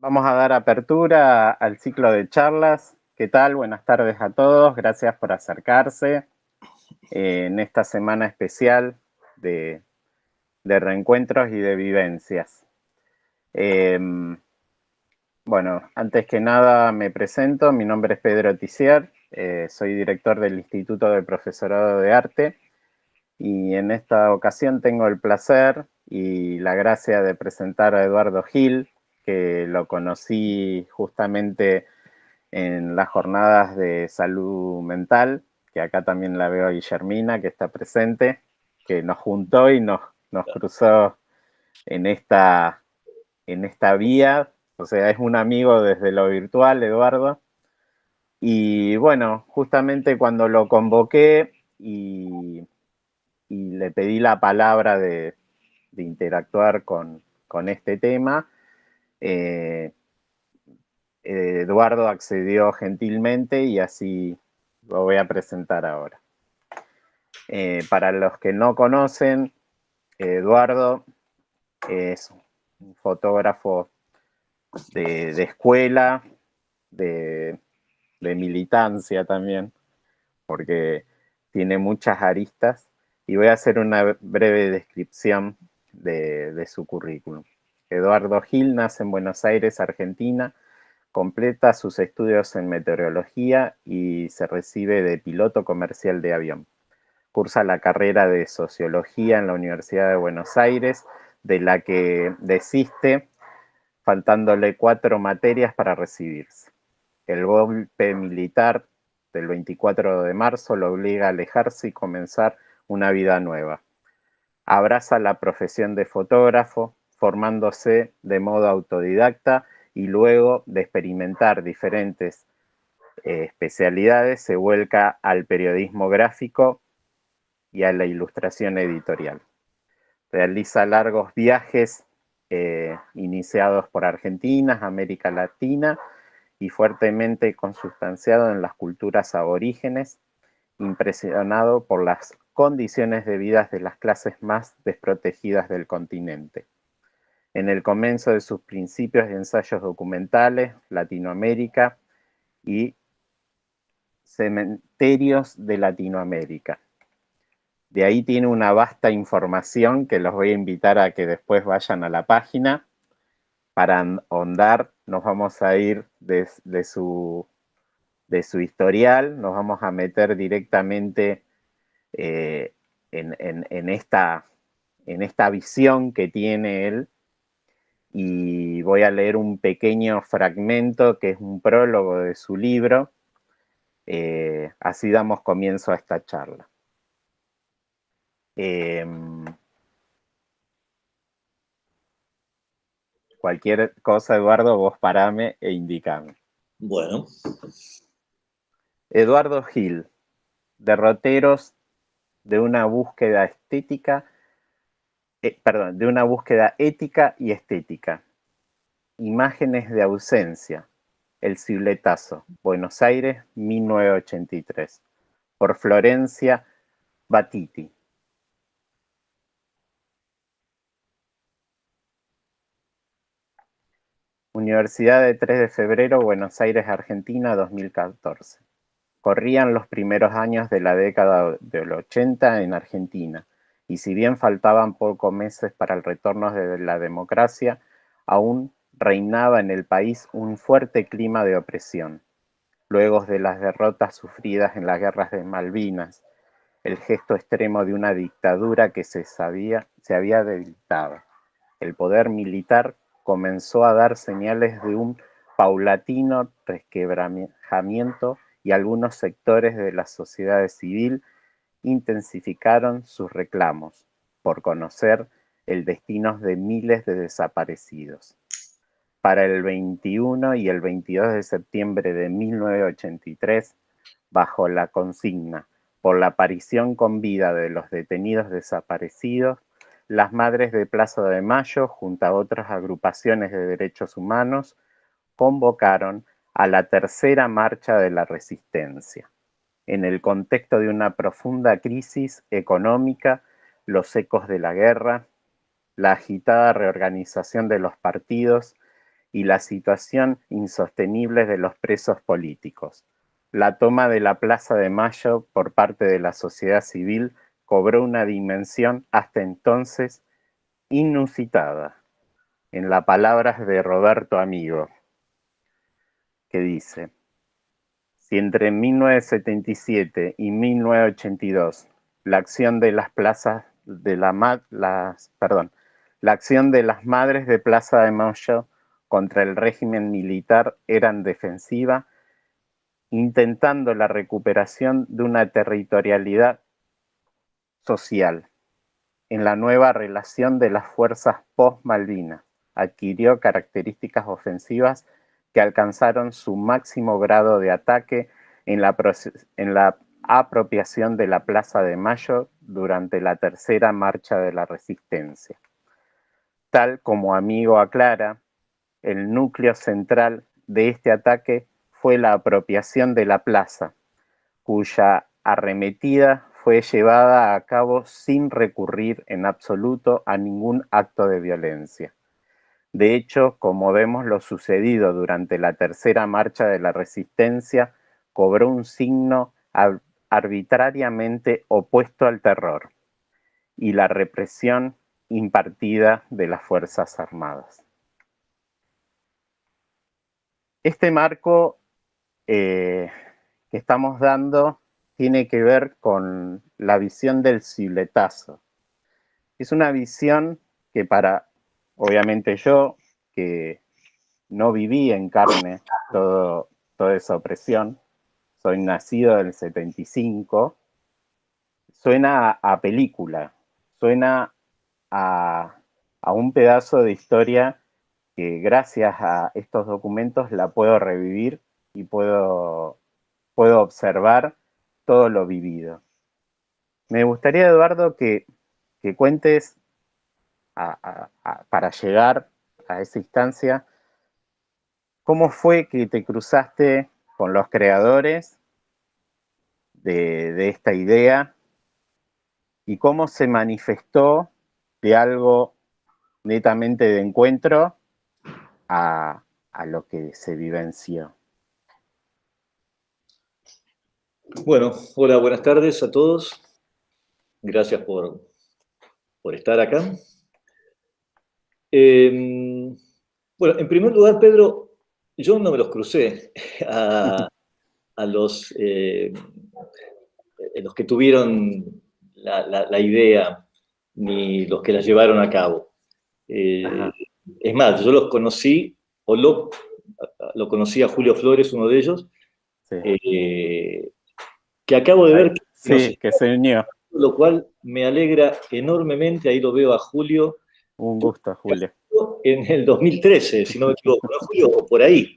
Vamos a dar apertura al ciclo de charlas. ¿Qué tal? Buenas tardes a todos. Gracias por acercarse en esta semana especial de, de reencuentros y de vivencias. Eh, bueno, antes que nada me presento. Mi nombre es Pedro Tisier. Soy director del Instituto de Profesorado de Arte y en esta ocasión tengo el placer y la gracia de presentar a Eduardo Gil, que lo conocí justamente en las jornadas de salud mental, que acá también la veo a Guillermina, que está presente, que nos juntó y nos cruzó en esta vía. O sea, es un amigo desde lo virtual, Eduardo. Y bueno, justamente cuando lo convoqué y le pedí la palabra de interactuar con este tema, eh, Eduardo accedió gentilmente y así lo voy a presentar ahora. Para los que no conocen, Eduardo es un fotógrafo de escuela, de, de militancia también, porque tiene muchas aristas y voy a hacer una breve descripción de su currículum. Eduardo Gil nace en Buenos Aires, Argentina. Completa sus estudios en meteorología y se recibe de piloto comercial de avión. Cursa la carrera de sociología en la Universidad de Buenos Aires, de la que desiste, faltándole 4 materias para recibirse. El golpe militar del 24 de marzo lo obliga a alejarse y comenzar una vida nueva. Abraza la profesión de fotógrafo, formándose de modo autodidacta y luego de experimentar diferentes especialidades se vuelca al periodismo gráfico y a la ilustración editorial. Realiza largos viajes iniciados por Argentina, América Latina y fuertemente consustanciado en las culturas aborígenes, impresionado por las condiciones de vida de las clases más desprotegidas del continente. En el comienzo de sus principios de ensayos documentales, Latinoamérica y Cementerios de Latinoamérica. De ahí tiene una vasta información que los voy a invitar a que después vayan a la página. Para ahondar, nos vamos a ir de su historial, nos vamos a meter directamente eh, en esta visión que tiene él, y voy a leer un pequeño fragmento que es un prólogo de su libro. Así damos comienzo a esta charla. Eh, Cualquier cosa, Eduardo, vos parame e indicame. Bueno, Eduardo Gil, derroteros de una búsqueda de una búsqueda ética y estética. Imágenes de ausencia. El Cibletazo, Buenos Aires, 1983. Por Florencia Batiti. Universidad de 3 de febrero, Buenos Aires, Argentina, 2014. Corrían los primeros años de la década del 80 en Argentina, y si bien faltaban pocos meses para el retorno de la democracia, aún reinaba en el país un fuerte clima de opresión. Luego de las derrotas sufridas en las guerras de Malvinas, el gesto extremo de una dictadura que se había debilitado, el poder militar comenzó a dar señales de un paulatino resquebrajamiento y algunos sectores de la sociedad civil intensificaron sus reclamos por conocer el destino de miles de desaparecidos. Para el 21 y el 22 de septiembre de 1983, bajo la consigna por la aparición con vida de los detenidos desaparecidos, las Madres de Plaza de Mayo, junto a otras agrupaciones de derechos humanos, convocaron a la tercera marcha de la resistencia. En el contexto de una profunda crisis económica, los ecos de la guerra, la agitada reorganización de los partidos y la situación insostenible de los presos políticos. La toma de la Plaza de Mayo por parte de la sociedad civil cobró una dimensión hasta entonces inusitada, en las palabras de Roberto Amigo, que dice: si entre 1977 y 1982 la acción de las plazas de la acción de las madres de Plaza de Mayo contra el régimen militar eran defensiva, intentando la recuperación de una territorialidad social. En la nueva relación de las fuerzas post-Malvinas, adquirió características ofensivas que alcanzaron su máximo grado de ataque en la apropiación de la Plaza de Mayo durante la tercera marcha de la Resistencia. Tal como Amigo aclara, el núcleo central de este ataque fue la apropiación de la plaza, cuya arremetida fue llevada a cabo sin recurrir en absoluto a ningún acto de violencia. De hecho, como vemos, lo sucedido durante la tercera marcha de la Resistencia cobró un signo arbitrariamente opuesto al terror y la represión impartida de las Fuerzas Armadas. Este marco que estamos dando tiene que ver con la visión del siluetazo. Es una visión que para, obviamente yo, que no viví en carne toda esa opresión, soy nacido del 75, suena a película, suena a un pedazo de historia que gracias a estos documentos la puedo revivir y puedo observar todo lo vivido. Me gustaría, Eduardo, que cuentes para llegar a esa instancia, ¿cómo fue que te cruzaste con los creadores de esta idea y cómo se manifestó de algo netamente de encuentro a lo que se vivenció? Bueno, hola, buenas tardes a todos. Gracias por estar acá. Bueno, en primer lugar, Pedro, yo no me los crucé a los que tuvieron la idea, ni los que la llevaron a cabo. Es más, yo los conocí, o lo conocí a Julio Flores, uno de ellos, Sí. Que acabo de ver que se unió. Lo cual me alegra enormemente. Ahí lo veo a Julio. Un gusto, Julio. En el 2013, si no me equivoco, ¿no, Julio? O por ahí.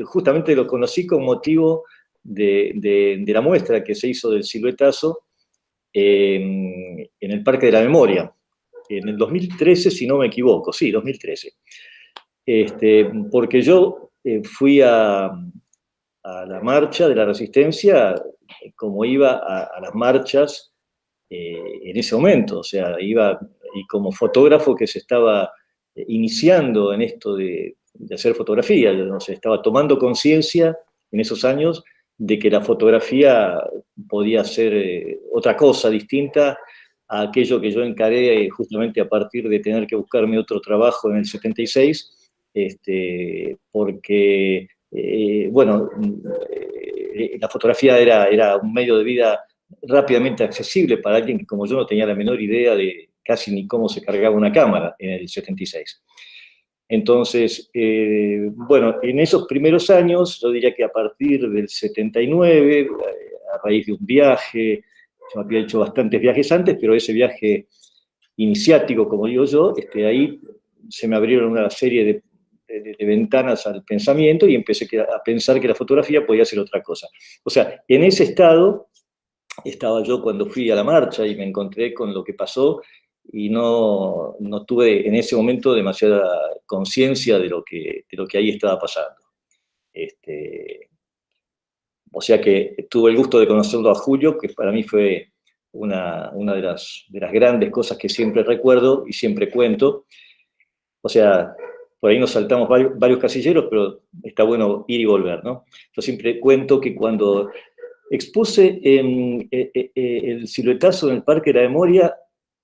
Justamente lo conocí con motivo de la muestra que se hizo del siluetazo en el Parque de la Memoria. En el 2013, si no me equivoco. Sí, 2013. Porque yo fui a la marcha de la Resistencia como iba a las marchas en ese momento, o sea, iba y como fotógrafo que se estaba iniciando en esto de hacer fotografía, no sé, estaba tomando conciencia en esos años de que la fotografía podía ser otra cosa distinta a aquello que yo encaré justamente a partir de tener que buscarme otro trabajo en el 76, porque bueno, la fotografía era un medio de vida rápidamente accesible para alguien que como yo no tenía la menor idea de casi ni cómo se cargaba una cámara en el 76. Entonces, bueno, en esos primeros años, yo diría que a partir del 79, a raíz de un viaje, yo había hecho bastantes viajes antes, pero ese viaje iniciático, como digo yo, ahí se me abrieron una serie de ventanas al pensamiento y empecé a pensar que la fotografía podía ser otra cosa. O sea, en ese estado estaba yo cuando fui a la marcha y me encontré con lo que pasó y no tuve en ese momento demasiada conciencia de lo que ahí estaba pasando. O sea que tuve el gusto de conocerlo a Julio, que para mí fue una de las grandes cosas que siempre recuerdo y siempre cuento. O sea, por ahí nos saltamos varios casilleros, pero está bueno ir y volver, ¿no? Yo siempre cuento que cuando expuse el siluetazo en el Parque de la Memoria,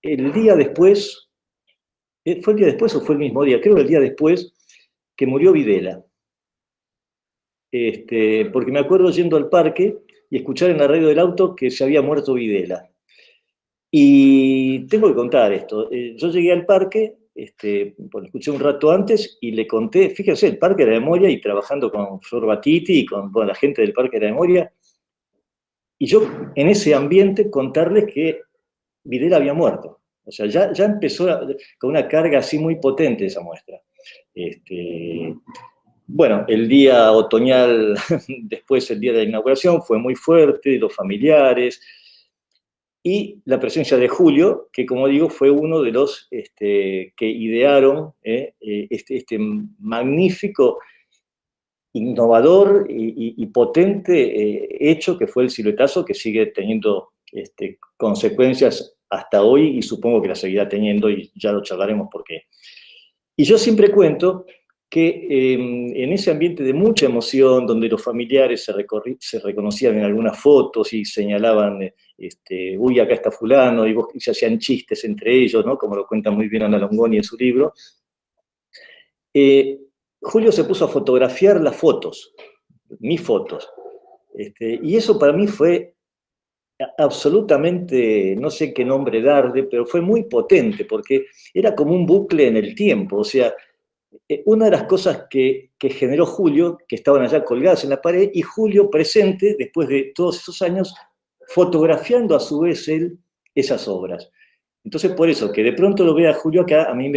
el día después, ¿fue el día después o fue el mismo día? Creo que el día después que murió Videla. Porque me acuerdo yendo al parque y escuchar en la radio del auto que se había muerto Videla. Y tengo que contar esto. Yo llegué al parque, bueno, escuché un rato antes y le conté, fíjense, el Parque de la Memoria y trabajando con Flor Batiti y con la gente del Parque de la Memoria. Y yo en ese ambiente contarles que Videla había muerto. O sea, ya empezó con una carga así muy potente esa muestra. Bueno, el día otoñal, después el día de la inauguración, fue muy fuerte, los familiares, y la presencia de Julio, que como digo, fue uno de los que idearon este magnífico, innovador y potente hecho que fue el siluetazo, que sigue teniendo consecuencias hasta hoy y supongo que la seguirá teniendo y ya lo charlaremos por qué. Y yo siempre cuento que en ese ambiente de mucha emoción, donde los familiares se reconocían en algunas fotos y señalaban, uy, acá está fulano, y se hacían chistes entre ellos, ¿no? Como lo cuenta muy bien Ana Longoni en su libro, Julio se puso a fotografiar las fotos, mis fotos. Y eso para mí fue absolutamente, no sé qué nombre darle, pero fue muy potente, porque era como un bucle en el tiempo, o sea, una de las cosas que generó Julio, que estaban allá colgadas en la pared, y Julio presente, después de todos esos años, fotografiando a su vez él esas obras. Entonces, por eso, que de pronto lo vea Julio acá, a mí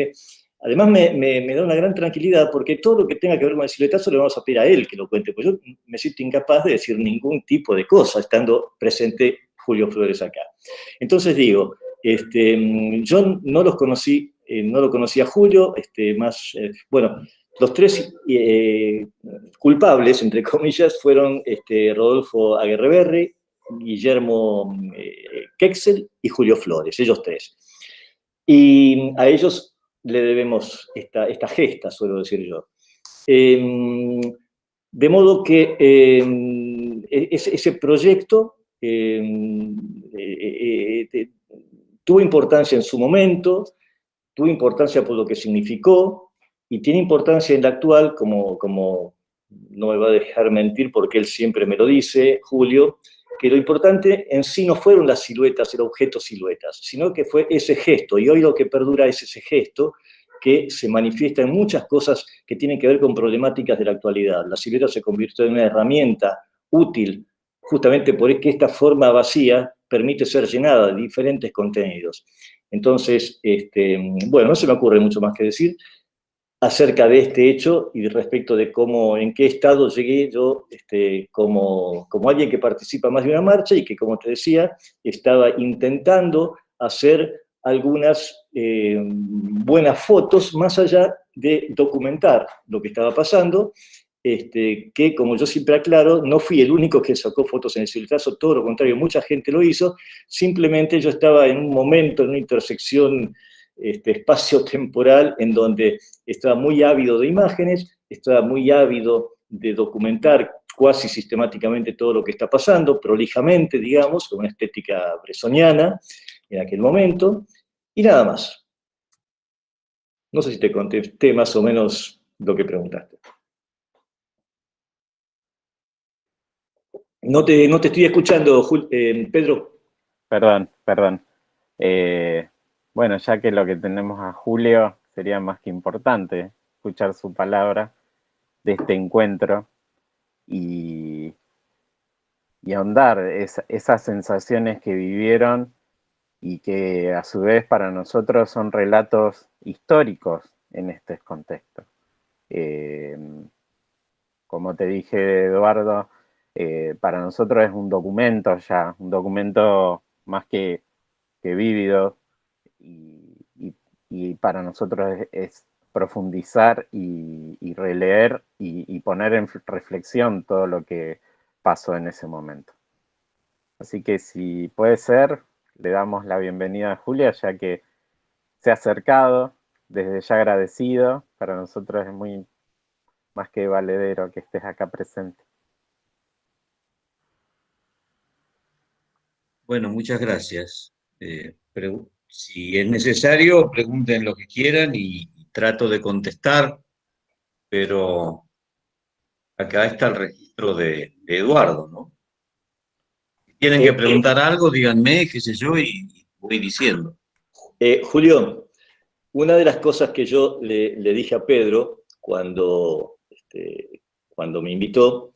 además me da una gran tranquilidad, porque todo lo que tenga que ver con el siluetazo le vamos a pedir a él que lo cuente, pues yo me siento incapaz de decir ningún tipo de cosa, estando presente Julio Flores acá. Entonces digo, yo no los conocí, no lo conocía a Julio, bueno, los tres culpables, entre comillas, fueron Rodolfo Aguerreberri, Guillermo Quexel y Julio Flores, ellos tres. Y a ellos le debemos esta gesta, suelo decir yo. De modo que ese proyecto tuvo importancia en su momento, tuvo importancia por lo que significó, y tiene importancia en la actual, como no me va a dejar mentir porque él siempre me lo dice, Julio, que lo importante en sí no fueron las siluetas, el objeto siluetas, sino que fue ese gesto, y hoy lo que perdura es ese gesto que se manifiesta en muchas cosas que tienen que ver con problemáticas de la actualidad. La silueta se convirtió en una herramienta útil justamente porque esta forma vacía permite ser llenada de diferentes contenidos. Entonces, bueno, no se me ocurre mucho más que decir acerca de este hecho y respecto de cómo, en qué estado llegué yo como alguien que participa más de una marcha y que, como te decía, estaba intentando hacer algunas buenas fotos más allá de documentar lo que estaba pasando, que, como yo siempre aclaro, no fui el único que sacó fotos en el siluetazo, todo lo contrario, mucha gente lo hizo, simplemente yo estaba en un momento, en una intersección espacio-temporal en donde estaba muy ávido de imágenes, estaba muy ávido de documentar cuasi sistemáticamente todo lo que está pasando, prolijamente, digamos, con una estética bresoniana en aquel momento, y nada más. No sé si te contesté más o menos lo que preguntaste. No te estoy escuchando, Pedro. Perdón. Bueno, ya que lo que tenemos a Julio, sería más que importante escuchar su palabra de este encuentro y, y ahondar esas sensaciones que vivieron y que a su vez para nosotros son relatos históricos en este contexto. Eh, Como te dije, Eduardo, para nosotros es un documento ya, un documento más que vívido, y para nosotros es profundizar y releer y poner en reflexión todo lo que pasó en ese momento. Así que si puede ser, le damos la bienvenida a Julia, ya que se ha acercado, desde ya agradecido, para nosotros es muy más que valedero que estés acá presente. Bueno, muchas gracias. Si es necesario, pregunten lo que quieran y trato de contestar, pero acá está el registro de Eduardo, ¿no? Si tienen que preguntar algo, díganme, qué sé yo, y voy diciendo. Julio, una de las cosas que yo le dije a Pedro cuando me invitó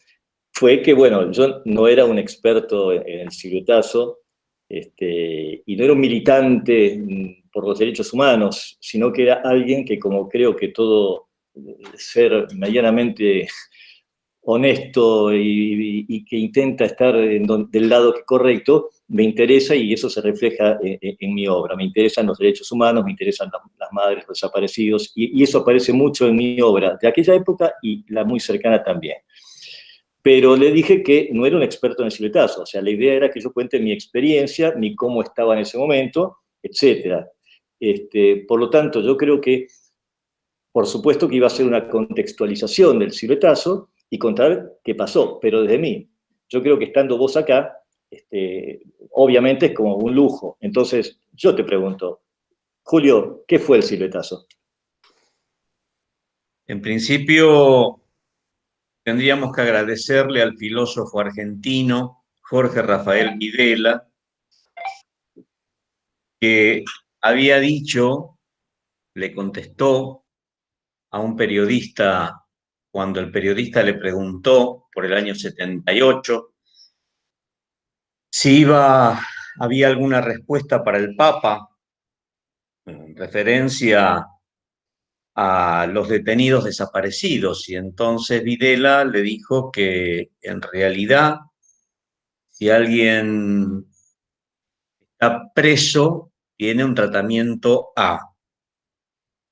fue que, bueno, yo no era un experto en el siluetazo, y no era un militante por los derechos humanos, sino que era alguien que, como creo que todo ser medianamente honesto y que intenta estar del lado correcto, me interesa y eso se refleja en mi obra. Me interesan los derechos humanos, me interesan las madres, los desaparecidos, y eso aparece mucho en mi obra de aquella época y la muy cercana también. Pero le dije que no era un experto en el siletazo, o sea, la idea era que yo cuente mi experiencia, ni cómo estaba en ese momento, etc. Por lo tanto, yo creo que, por supuesto que iba a ser una contextualización del siletazo y contar qué pasó, pero desde mí. Yo creo que estando vos acá, obviamente es como un lujo. Entonces, yo te pregunto, Julio, ¿qué fue el siletazo? En principio, tendríamos que agradecerle al filósofo argentino Jorge Rafael Videla, que había dicho, le contestó a un periodista cuando el periodista le preguntó por el año 78 si había alguna respuesta para el Papa en referencia a los detenidos desaparecidos, y entonces Videla le dijo que en realidad si alguien está preso tiene un tratamiento A,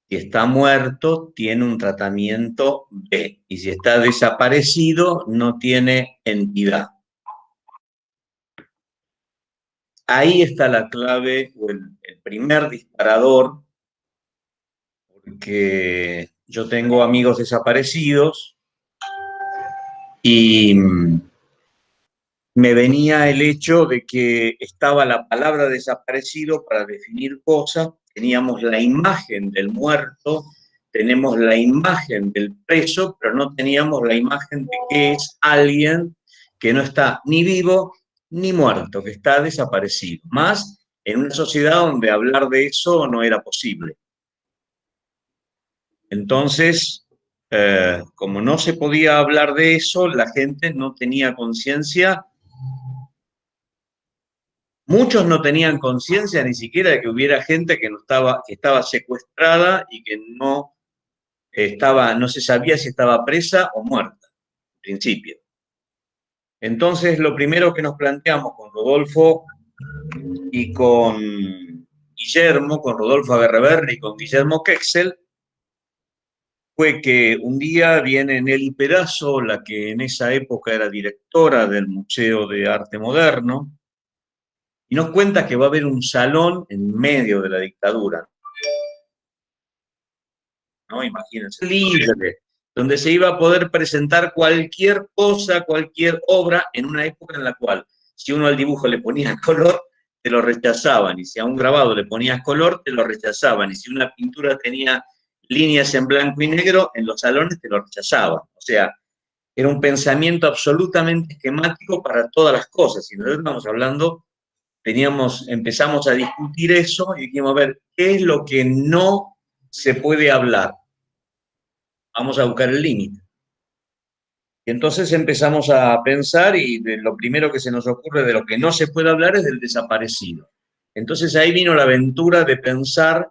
si está muerto tiene un tratamiento B, y si está desaparecido no tiene entidad. Ahí está la clave o el primer disparador, porque yo tengo amigos desaparecidos y me venía el hecho de que estaba la palabra desaparecido para definir cosas, teníamos la imagen del muerto, tenemos la imagen del preso, pero no teníamos la imagen de que es alguien que no está ni vivo ni muerto, que está desaparecido. Más en una sociedad donde hablar de eso no era posible. Entonces, como no se podía hablar de eso, la gente no tenía conciencia. Muchos no tenían conciencia ni siquiera de que hubiera gente que estaba secuestrada y que no se sabía si estaba presa o muerta, en principio. Entonces, lo primero que nos planteamos con Rodolfo y con Guillermo, con Rodolfo Aguerreberri y con Guillermo Kexel, fue que un día viene Nelly Perazo, la que en esa época era directora del Museo de Arte Moderno, y nos cuenta que va a haber un salón en medio de la dictadura, ¿no? Imagínense, libre, donde se iba a poder presentar cualquier cosa, cualquier obra, en una época en la cual, si uno al dibujo le ponía color, te lo rechazaban, y si a un grabado le ponías color, te lo rechazaban, y si una pintura tenía líneas en blanco y negro, en los salones te lo rechazaban. O sea, era un pensamiento absolutamente esquemático para todas las cosas, y nosotros estamos hablando, empezamos a discutir eso, y dijimos, a ver, ¿qué es lo que no se puede hablar? Vamos a buscar el límite. Y entonces empezamos a pensar, y lo primero que se nos ocurre de lo que no se puede hablar es del desaparecido. Entonces ahí vino la aventura de pensar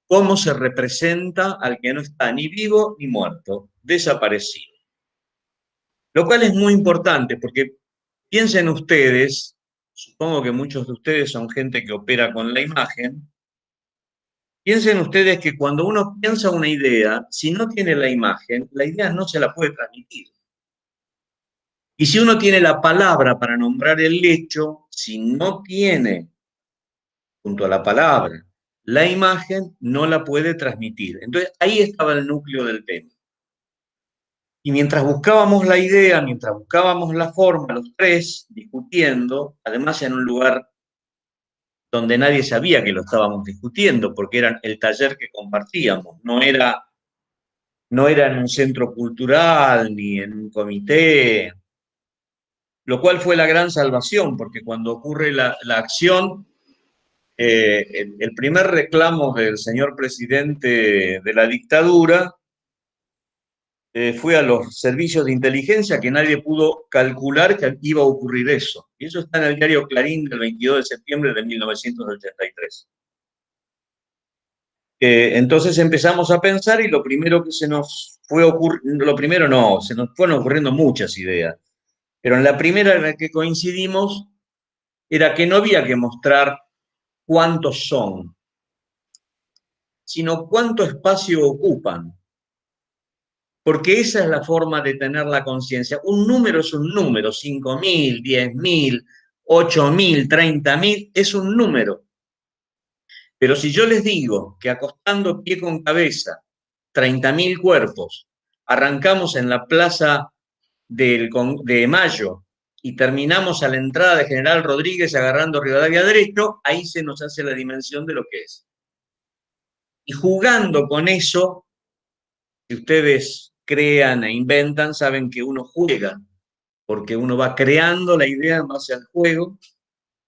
cómo se representa al que no está ni vivo ni muerto, desaparecido. Lo cual es muy importante, porque piensen ustedes, supongo que muchos de ustedes son gente que opera con la imagen. Piensen ustedes que cuando uno piensa una idea, si no tiene la imagen, la idea no se la puede transmitir. Y si uno tiene la palabra para nombrar el hecho, si no tiene, junto a la palabra, la imagen no la puede transmitir. Entonces, ahí estaba el núcleo del tema. Y mientras buscábamos la idea, mientras buscábamos la forma, los tres discutiendo, además en un lugar donde nadie sabía que lo estábamos discutiendo, porque era el taller que compartíamos, no era en un centro cultural ni en un comité, lo cual fue la gran salvación, porque cuando ocurre la acción, el primer reclamo del señor presidente de la dictadura fue a los servicios de inteligencia, que nadie pudo calcular que iba a ocurrir eso. Y eso está en el diario Clarín del 22 de septiembre de 1983. Entonces empezamos a pensar y lo primero que se nos fue ocurriendo, lo primero no, se nos fueron ocurriendo muchas ideas, pero en la primera en la que coincidimos era que no había que mostrar cuántos son, sino cuánto espacio ocupan. Porque esa es la forma de tener la conciencia. Un número es un número, 5.000, 10.000, 8.000, 30.000, es un número. Pero si yo les digo que acostando pie con cabeza, 30.000 cuerpos, arrancamos en la plaza de Mayo y terminamos a la entrada de General Rodríguez agarrando Rivadavia derecho, ahí se nos hace la dimensión de lo que es. Y jugando con eso, si ustedes crean e inventan, saben que uno juega, porque uno va creando la idea en base al juego,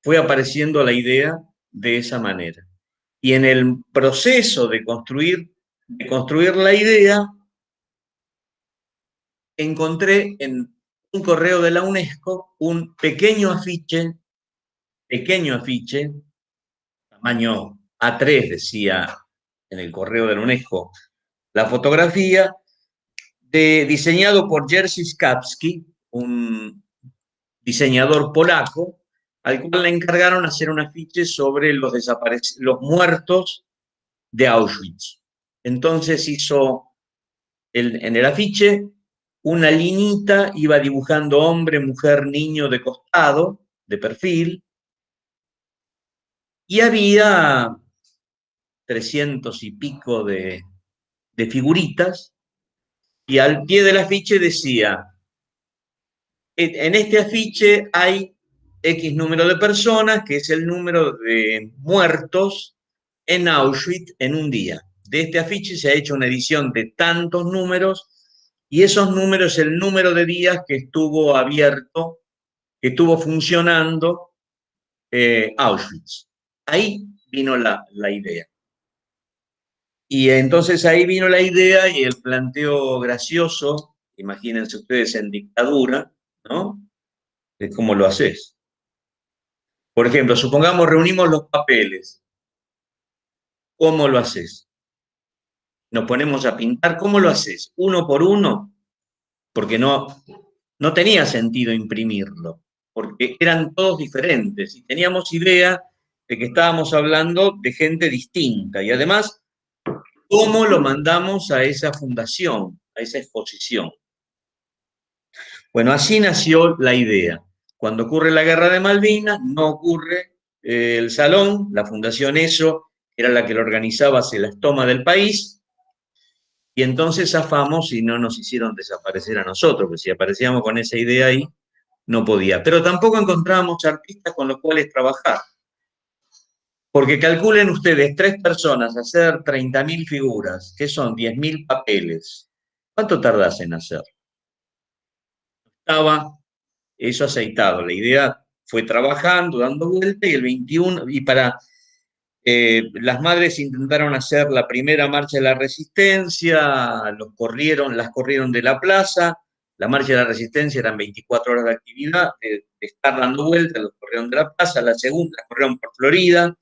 fue apareciendo la idea de esa manera. Y en el proceso de construir la idea, encontré en un correo de la UNESCO un pequeño afiche, tamaño A3, decía en el correo de la UNESCO, la fotografía, diseñado por Jerzy Skarbski, un diseñador polaco, al cual le encargaron hacer un afiche sobre los muertos de Auschwitz. Entonces hizo en el afiche una liñita, iba dibujando hombre, mujer, niño de costado, de perfil, y había 300 y pico de figuritas, y al pie del afiche decía: en este afiche hay X número de personas, que es el número de muertos en Auschwitz en un día. De este afiche se ha hecho una edición de tantos números, y esos números, el número de días que estuvo abierto, que estuvo funcionando Auschwitz. Ahí vino la idea. Y entonces ahí vino la idea y el planteo gracioso, imagínense ustedes en dictadura, ¿no? De cómo lo haces. Por ejemplo, supongamos reunimos los papeles. ¿Cómo lo haces? Nos ponemos a pintar. ¿Cómo lo haces? ¿Uno por uno? Porque no tenía sentido imprimirlo, porque eran todos diferentes y teníamos idea de que estábamos hablando de gente distinta. Y además, ¿cómo lo mandamos a esa fundación, a esa exposición? Bueno, así nació la idea. Cuando ocurre la Guerra de Malvinas, no ocurre el salón, la Fundación ESO era la que lo organizaba, se las toma del país, y entonces zafamos y no nos hicieron desaparecer a nosotros, porque si aparecíamos con esa idea ahí, no podía. Pero tampoco encontrábamos artistas con los cuales trabajar. Porque calculen ustedes, 3 personas hacer 30.000 figuras, que son 10.000 papeles. ¿Cuánto tardás en hacer? Estaba eso aceitado. La idea fue trabajando, dando vuelta, y el 21, y para las madres intentaron hacer la primera marcha de la resistencia, las corrieron de la plaza. La marcha de la resistencia eran 24 horas de actividad, de estar dando vueltas, los corrieron de la plaza. La segunda la corrieron por Florida.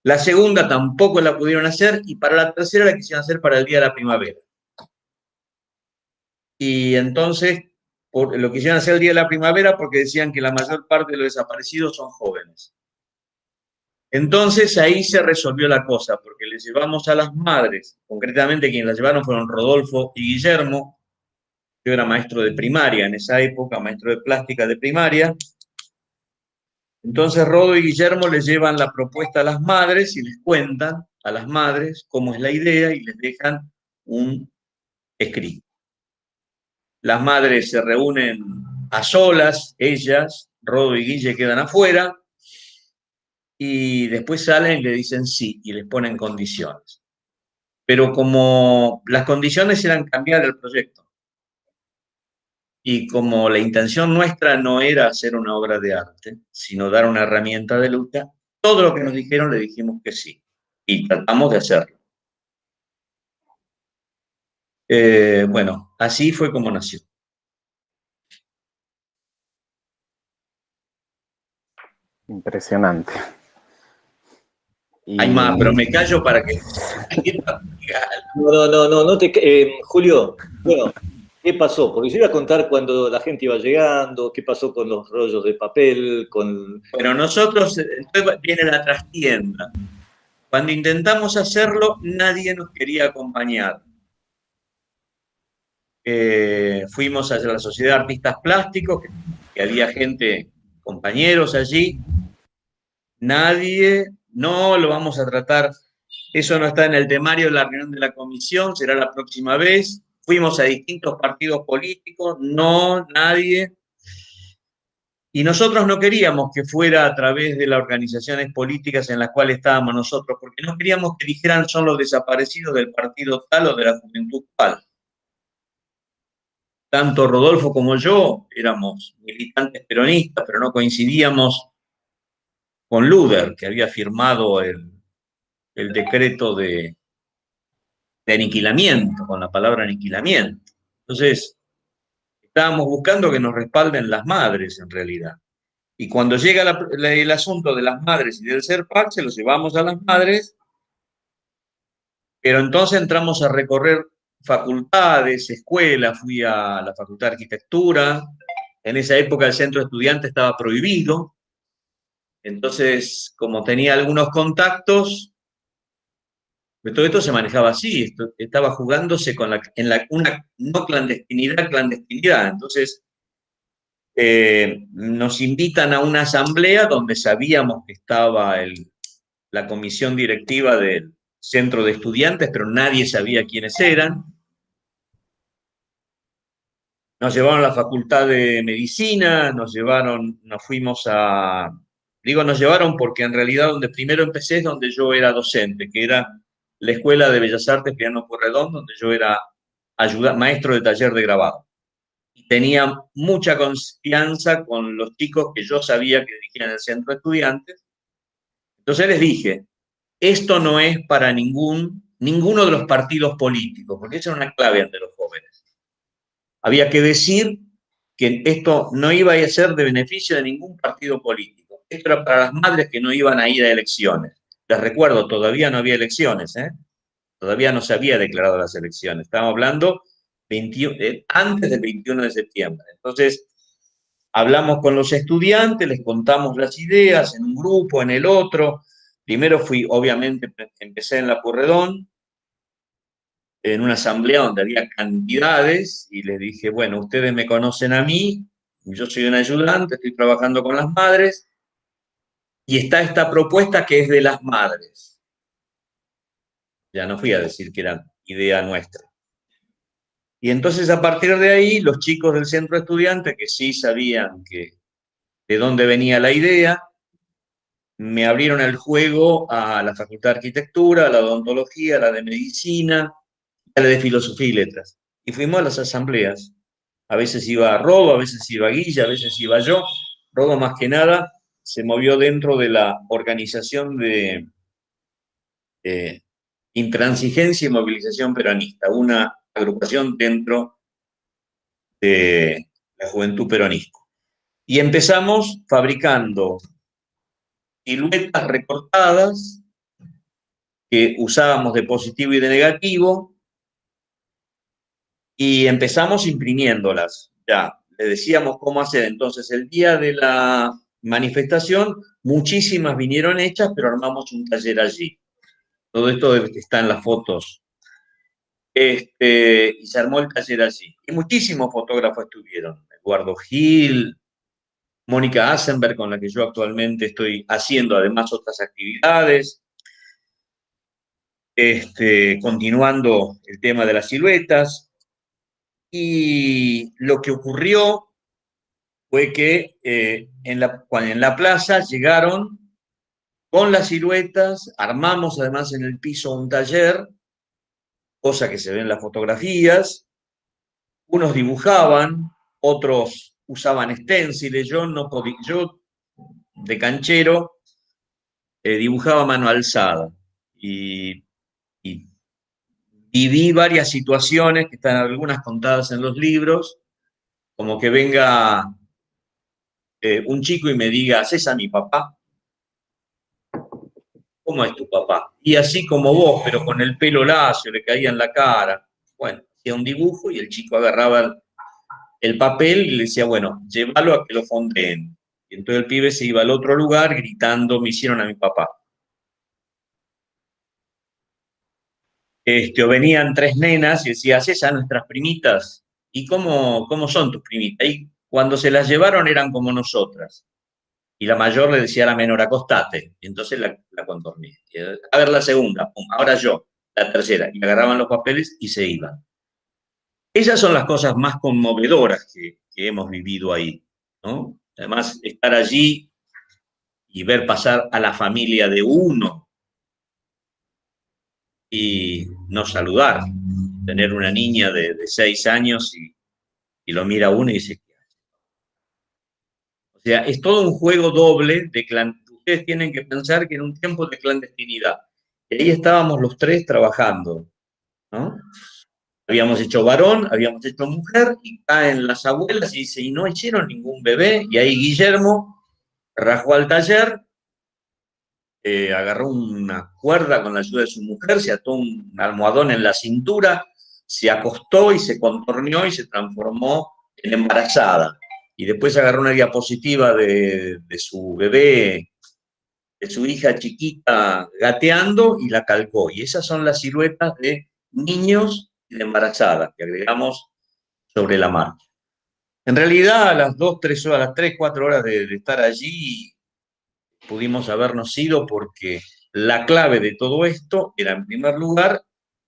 La segunda tampoco la pudieron hacer, y para la tercera la quisieron hacer para el Día de la Primavera. Y entonces lo quisieron hacer el Día de la Primavera porque decían que la mayor parte de los desaparecidos son jóvenes. Entonces ahí se resolvió la cosa, porque les llevamos a las madres, concretamente quienes las llevaron fueron Rodolfo y Guillermo. Yo era maestro de primaria en esa época, maestro de plástica de primaria, Entonces Rodo y Guillermo les llevan la propuesta a las madres y les cuentan a las madres cómo es la idea y les dejan un escrito. Las madres se reúnen a solas, ellas, Rodo y Guille quedan afuera, y después salen y le dicen sí, y les ponen condiciones. Pero como las condiciones eran cambiar el proyecto, y como la intención nuestra no era hacer una obra de arte, sino dar una herramienta de lucha, todo lo que nos dijeron le dijimos que sí, y tratamos de hacerlo. Bueno, así fue como nació. Impresionante. Hay más, pero me callo para que... Julio, bueno, ¿qué pasó? Porque yo iba a contar cuando la gente iba llegando, qué pasó con los rollos de papel, con... Bueno, nosotros, entonces viene la trastienda. Cuando intentamos hacerlo, nadie nos quería acompañar. Fuimos a la Sociedad de Artistas Plásticos, que había gente, compañeros allí. Nadie, no lo vamos a tratar, eso no está en el temario de la reunión de la comisión, será la próxima vez. Fuimos a distintos partidos políticos, no, nadie. Y nosotros no queríamos que fuera a través de las organizaciones políticas en las cuales estábamos nosotros, porque no queríamos que dijeran son los desaparecidos del partido tal o de la juventud tal. Tanto Rodolfo como yo éramos militantes peronistas, pero no coincidíamos con Luder, que había firmado el decreto de aniquilamiento, con la palabra aniquilamiento. Entonces, estábamos buscando que nos respalden las madres, en realidad. Y cuando llega el asunto de las madres y del CERPAC, se lo llevamos a las madres, pero entonces entramos a recorrer facultades, escuelas, fui a la Facultad de Arquitectura. En esa época el centro de estudiantes estaba prohibido, entonces como tenía algunos contactos, todo esto se manejaba así, esto estaba jugándose con una no clandestinidad. Entonces nos invitan a una asamblea donde sabíamos que estaba la comisión directiva del centro de estudiantes, pero nadie sabía quiénes eran. Nos llevaron a la Facultad de Medicina, nos fuimos nos llevaron porque en realidad donde primero empecé es donde yo era docente, que era la Escuela de Bellas Artes Piano Porredón, donde yo era maestro de taller de grabado. Y tenía mucha confianza con los chicos que yo sabía que dirigían el centro de estudiantes. Entonces les dije, esto no es para ninguno de los partidos políticos, porque esa era una clave ante los jóvenes. Había que decir que esto no iba a ser de beneficio de ningún partido político. Esto era para las madres que no iban a ir a elecciones. Les recuerdo, todavía no había elecciones, ¿eh? Todavía no se había declarado las elecciones. Estábamos hablando antes del 21 de septiembre. Entonces, hablamos con los estudiantes, les contamos las ideas en un grupo, en el otro. Primero obviamente, empecé en la Pueyrredón, en una asamblea donde había cantidades, y les dije, bueno, ustedes me conocen a mí, yo soy un ayudante, estoy trabajando con las madres, y está esta propuesta que es de las madres. Ya no fui a decir que era idea nuestra. Y entonces a partir de ahí, los chicos del centro de estudiantes, que sí sabían de dónde venía la idea, me abrieron el juego a la Facultad de Arquitectura, a la odontología, a la de Medicina, a la de Filosofía y Letras. Y fuimos a las asambleas. A veces iba Rodo, a veces iba Guilla, a veces iba yo. Rodo más que nada se movió dentro de la organización de Intransigencia y Movilización Peronista, una agrupación dentro de la Juventud Peronista. Y empezamos fabricando siluetas recortadas que usábamos de positivo y de negativo, y empezamos imprimiéndolas. Ya, le decíamos cómo hacer. Entonces, el día de la manifestación, muchísimas vinieron hechas, pero armamos un taller allí. Todo esto está en las fotos. Y se armó el taller allí. Y muchísimos fotógrafos estuvieron. Eduardo Gil, Mónica Asenberg, con la que yo actualmente estoy haciendo además otras actividades, continuando el tema de las siluetas. Y lo que ocurrió fue que en la plaza llegaron con las siluetas, armamos además en el piso un taller, cosa que se ve en las fotografías. Unos dibujaban, otros usaban esténciles, yo no podía, yo de canchero dibujaba a mano alzada y viví varias situaciones que están algunas contadas en los libros, como que venga un chico y me diga, ¿es a mi papá? ¿Cómo es tu papá? Y así como vos, pero con el pelo lacio, le caía en la cara. Bueno, hacía un dibujo y el chico agarraba el papel y le decía, bueno, llévalo a que lo fondeen. Y entonces el pibe se iba al otro lugar gritando, me hicieron a mi papá. O venían tres nenas y decía, ¿haces a nuestras primitas? ¿Y cómo son tus primitas? Y cuando se las llevaron eran como nosotras. Y la mayor le decía a la menor, acostate. Y entonces la contorné. A ver la segunda, pum, ahora yo, la tercera. Y agarraban los papeles y se iban. Esas son las cosas más conmovedoras que hemos vivido ahí, ¿no? Además, estar allí y ver pasar a la familia de uno y no saludar, tener una niña de 6 años y lo mira uno y dice, o sea, es todo un juego doble de clandestinidad. Ustedes tienen que pensar que en un tiempo de clandestinidad, y ahí estábamos los tres trabajando, ¿no? Habíamos hecho varón, habíamos hecho mujer, y caen las abuelas y dicen, y no hicieron ningún bebé, y ahí Guillermo rajó al taller, agarró una cuerda con la ayuda de su mujer, se ató un almohadón en la cintura, se acostó y se contorneó y se transformó en embarazada. Y después agarró una diapositiva de su bebé, de su hija chiquita gateando y la calcó. Y esas son las siluetas de niños y de embarazadas que agregamos sobre la marcha. En realidad, a las 2, 3 horas, a las 3, 4 horas de estar allí, pudimos habernos ido porque la clave de todo esto era, en primer lugar,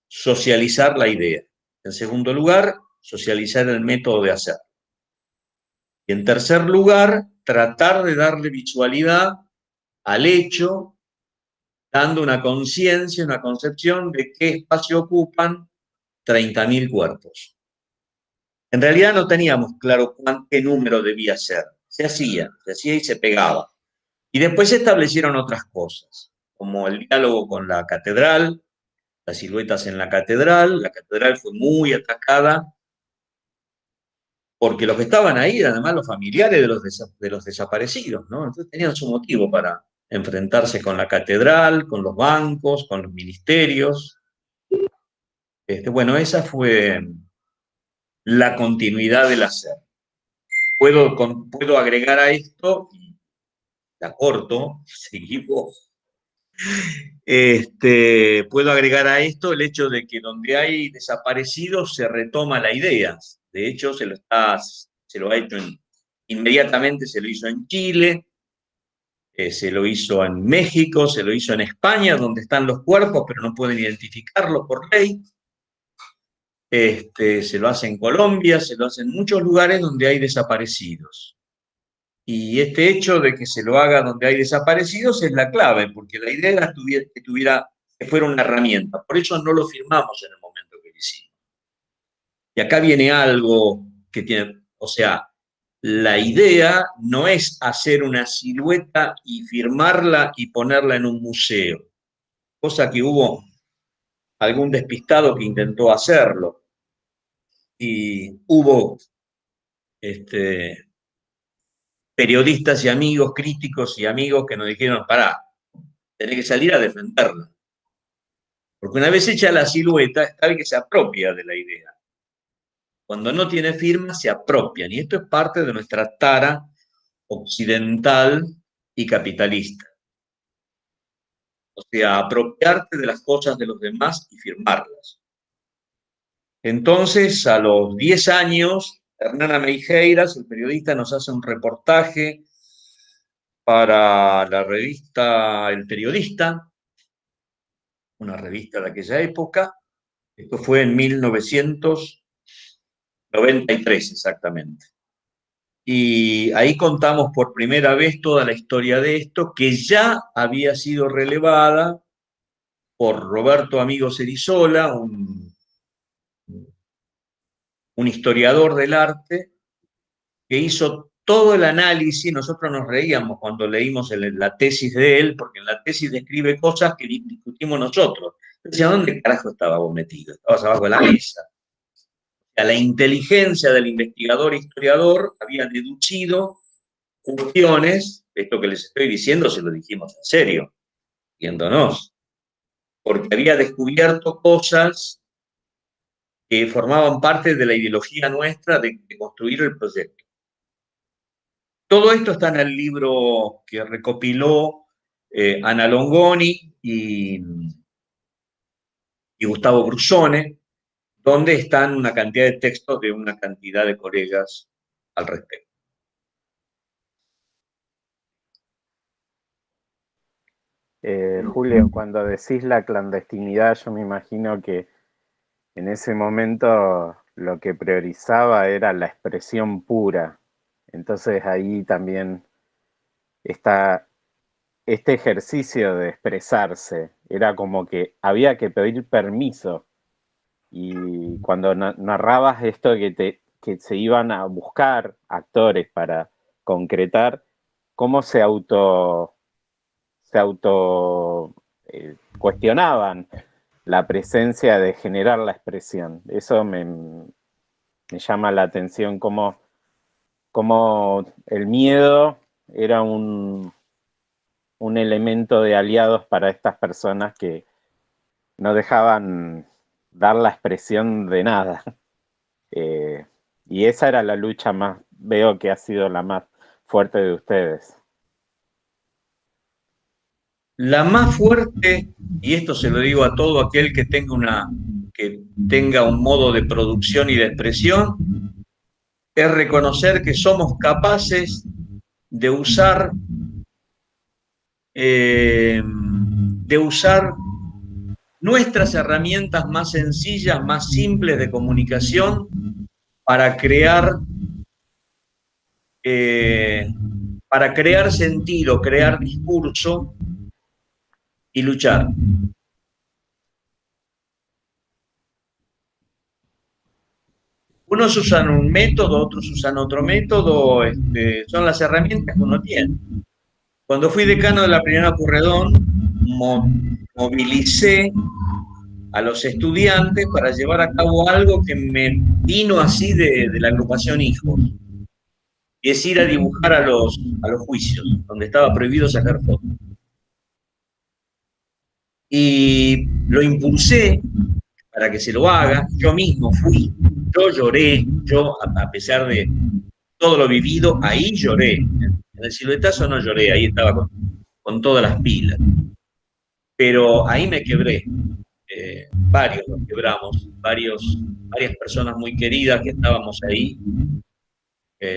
socializar la idea. En segundo lugar, socializar el método de hacer. Y en tercer lugar, tratar de darle visualidad al hecho, dando una conciencia, una concepción de qué espacio ocupan 30.000 cuerpos. En realidad no teníamos claro qué número debía ser. Se hacía y se pegaba. Y después se establecieron otras cosas, como el diálogo con la catedral, las siluetas en la catedral. La catedral fue muy atacada porque los que estaban ahí eran además los familiares de los desaparecidos, ¿no? Entonces tenían su motivo para enfrentarse con la catedral, con los bancos, con los ministerios. Bueno, esa fue la continuidad del hacer. Puedo agregar a esto, y la corto, seguimos. Puedo agregar a esto el hecho de que donde hay desaparecidos se retoma la idea. De hecho, se lo ha hecho inmediatamente, se lo hizo en Chile, se lo hizo en México, se lo hizo en España, donde están los cuerpos, pero no pueden identificarlos por ley. Se lo hace en Colombia, se lo hace en muchos lugares donde hay desaparecidos. Y este hecho de que se lo haga donde hay desaparecidos es la clave, porque la idea era que fuera una herramienta. Por eso no lo firmamos en el momento que lo hicimos. Y acá viene algo que tiene, o sea, la idea no es hacer una silueta y firmarla y ponerla en un museo, cosa que hubo algún despistado que intentó hacerlo. Y hubo periodistas y amigos, críticos y amigos que nos dijeron, pará, tenés que salir a defenderla. Porque una vez hecha la silueta, está el que se apropia de la idea. Cuando no tiene firma, se apropian. Y esto es parte de nuestra tara occidental y capitalista. O sea, apropiarte de las cosas de los demás y firmarlas. Entonces, a los 10 años, Hernán Meijeiras, el periodista, nos hace un reportaje para la revista El Periodista, una revista de aquella época. Esto fue en 1993 exactamente. Y ahí contamos por primera vez toda la historia de esto, que ya había sido relevada por Roberto Amigo Cerizola, un historiador del arte, que hizo todo el análisis. Nosotros nos reíamos cuando leímos la tesis de él, porque en la tesis describe cosas que discutimos nosotros. Decía, ¿dónde carajo estabas vos metido? Estabas abajo de la mesa. A la inteligencia del investigador historiador había deducido cuestiones. Esto que les estoy diciendo se lo dijimos en serio, viéndonos, porque había descubierto cosas que formaban parte de la ideología nuestra de construir el proyecto. Todo esto está en el libro que recopiló Ana Longoni y Gustavo Brusone, donde están una cantidad de textos de una cantidad de colegas al respecto. Julio, cuando decís la clandestinidad, yo me imagino que en ese momento lo que priorizaba era la expresión pura. Entonces ahí también está este ejercicio de expresarse. Era como que había que pedir permiso. Y cuando narrabas esto que se iban a buscar actores para concretar, ¿cómo se cuestionaban la presencia de generar la expresión? Eso me llama la atención, cómo el miedo era un elemento de aliados para estas personas que no dejaban dar la expresión de nada. Y esa era la lucha más, veo que ha sido la más fuerte de ustedes. La más fuerte, y esto se lo digo a todo aquel que tenga un modo de producción y de expresión, es reconocer que somos capaces de usar nuestras herramientas más sencillas, más simples de comunicación para crear sentido, crear discurso y luchar. Unos usan un método, otros usan otro método, son las herramientas que uno tiene. Cuando fui decano de la Primera Pueyrredón, movilicé a los estudiantes para llevar a cabo algo que me vino así de la agrupación Hijos, y es ir a dibujar a los juicios, donde estaba prohibido sacar fotos. Y lo impulsé para que se lo haga. Yo mismo fui, yo lloré, a pesar de todo lo vivido, ahí lloré. En el siluetazo no lloré, ahí estaba con todas las pilas. Pero ahí me quebré. Varios nos quebramos, varias personas muy queridas que estábamos ahí,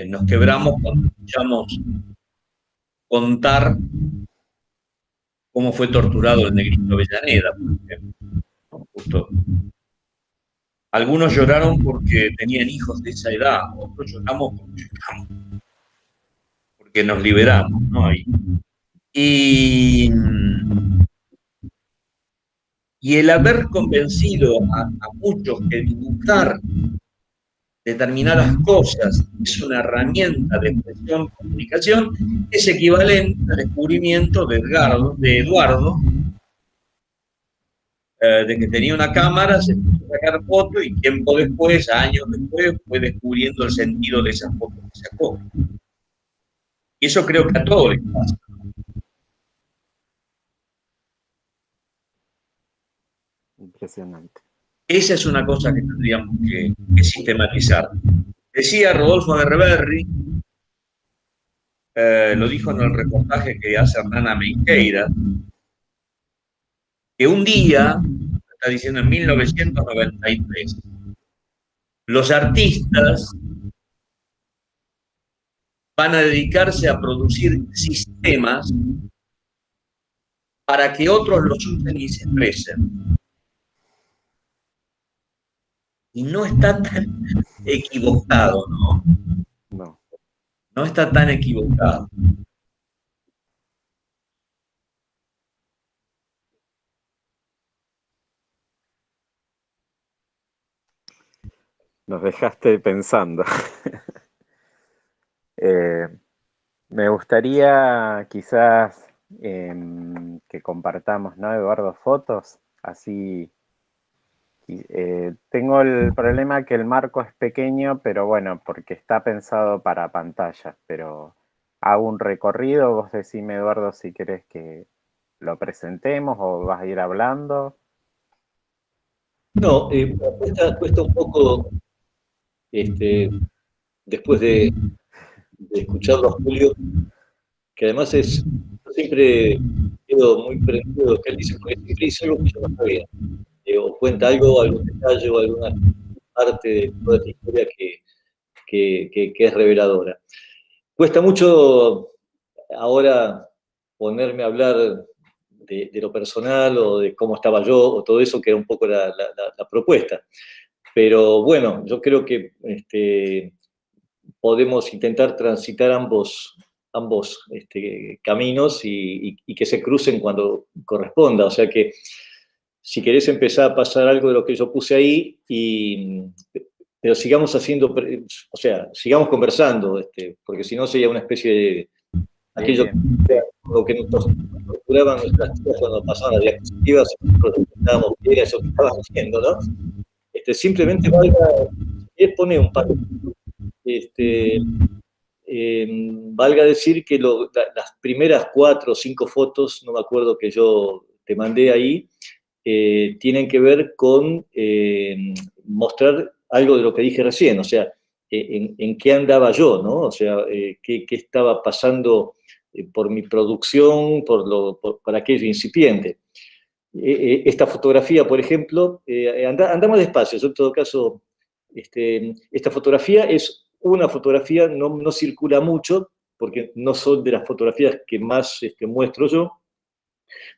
nos quebramos cuando escuchamos contar cómo fue torturado el Negrito Avellaneda, por ejemplo. Justo. Algunos lloraron porque tenían hijos de esa edad, otros lloramos porque nos liberamos, ¿no? Y el haber convencido a muchos que dibujar determinadas cosas es una herramienta de expresión, comunicación, es equivalente al descubrimiento de Eduardo, de que tenía una cámara, se puso a sacar fotos y tiempo después, años después, fue descubriendo el sentido de esas fotos que sacó. Y eso creo que a todos les pasa. Impresionante. Esa es una cosa que tendríamos que sistematizar. Decía Rodolfo Berberri, lo dijo en el reportaje que hace Hernán Meijeiras, que un día, está diciendo en 1993, los artistas van a dedicarse a producir sistemas para que otros los usen y se expresen. Y no está tan equivocado, ¿no? No. No está tan equivocado. Nos dejaste pensando. Me gustaría quizás que compartamos, ¿no, Eduardo, fotos? Así tengo el problema que el marco es pequeño, pero bueno, porque está pensado para pantallas, pero hago un recorrido, vos decime, Eduardo, si querés que lo presentemos o vas a ir hablando. No, cuesta un poco, después de escucharlo a Julio, que además yo siempre quedo muy prendido de lo que él dice, porque siempre dice algo que yo no sabía, o cuenta algo, algún detalle o alguna parte de toda esta historia que es reveladora. Cuesta mucho ahora ponerme a hablar de lo personal o de cómo estaba yo o todo eso, que era un poco la propuesta. Pero bueno, yo creo que podemos intentar transitar ambos caminos y que se crucen cuando corresponda. O sea que si querés empezar a pasar algo de lo que yo puse ahí, pero sigamos haciendo, o sea, sigamos conversando, porque si no sería una especie de aquello lo que nosotros procuraban nuestras tías cuando pasaban las diapositivas, nosotros estábamos bien eso que estaban haciendo, ¿no? Simplemente pone un par valga decir que las primeras 4 o 5 fotos, no me acuerdo, que yo te mandé ahí, tienen que ver con mostrar algo de lo que dije recién, o sea, en qué andaba yo, ¿no? O sea, qué estaba pasando por mi producción, por aquello incipiente. Esta fotografía, por ejemplo, andamos despacio, yo en todo caso, esta fotografía es una fotografía, no circula mucho, porque no son de las fotografías que más muestro yo,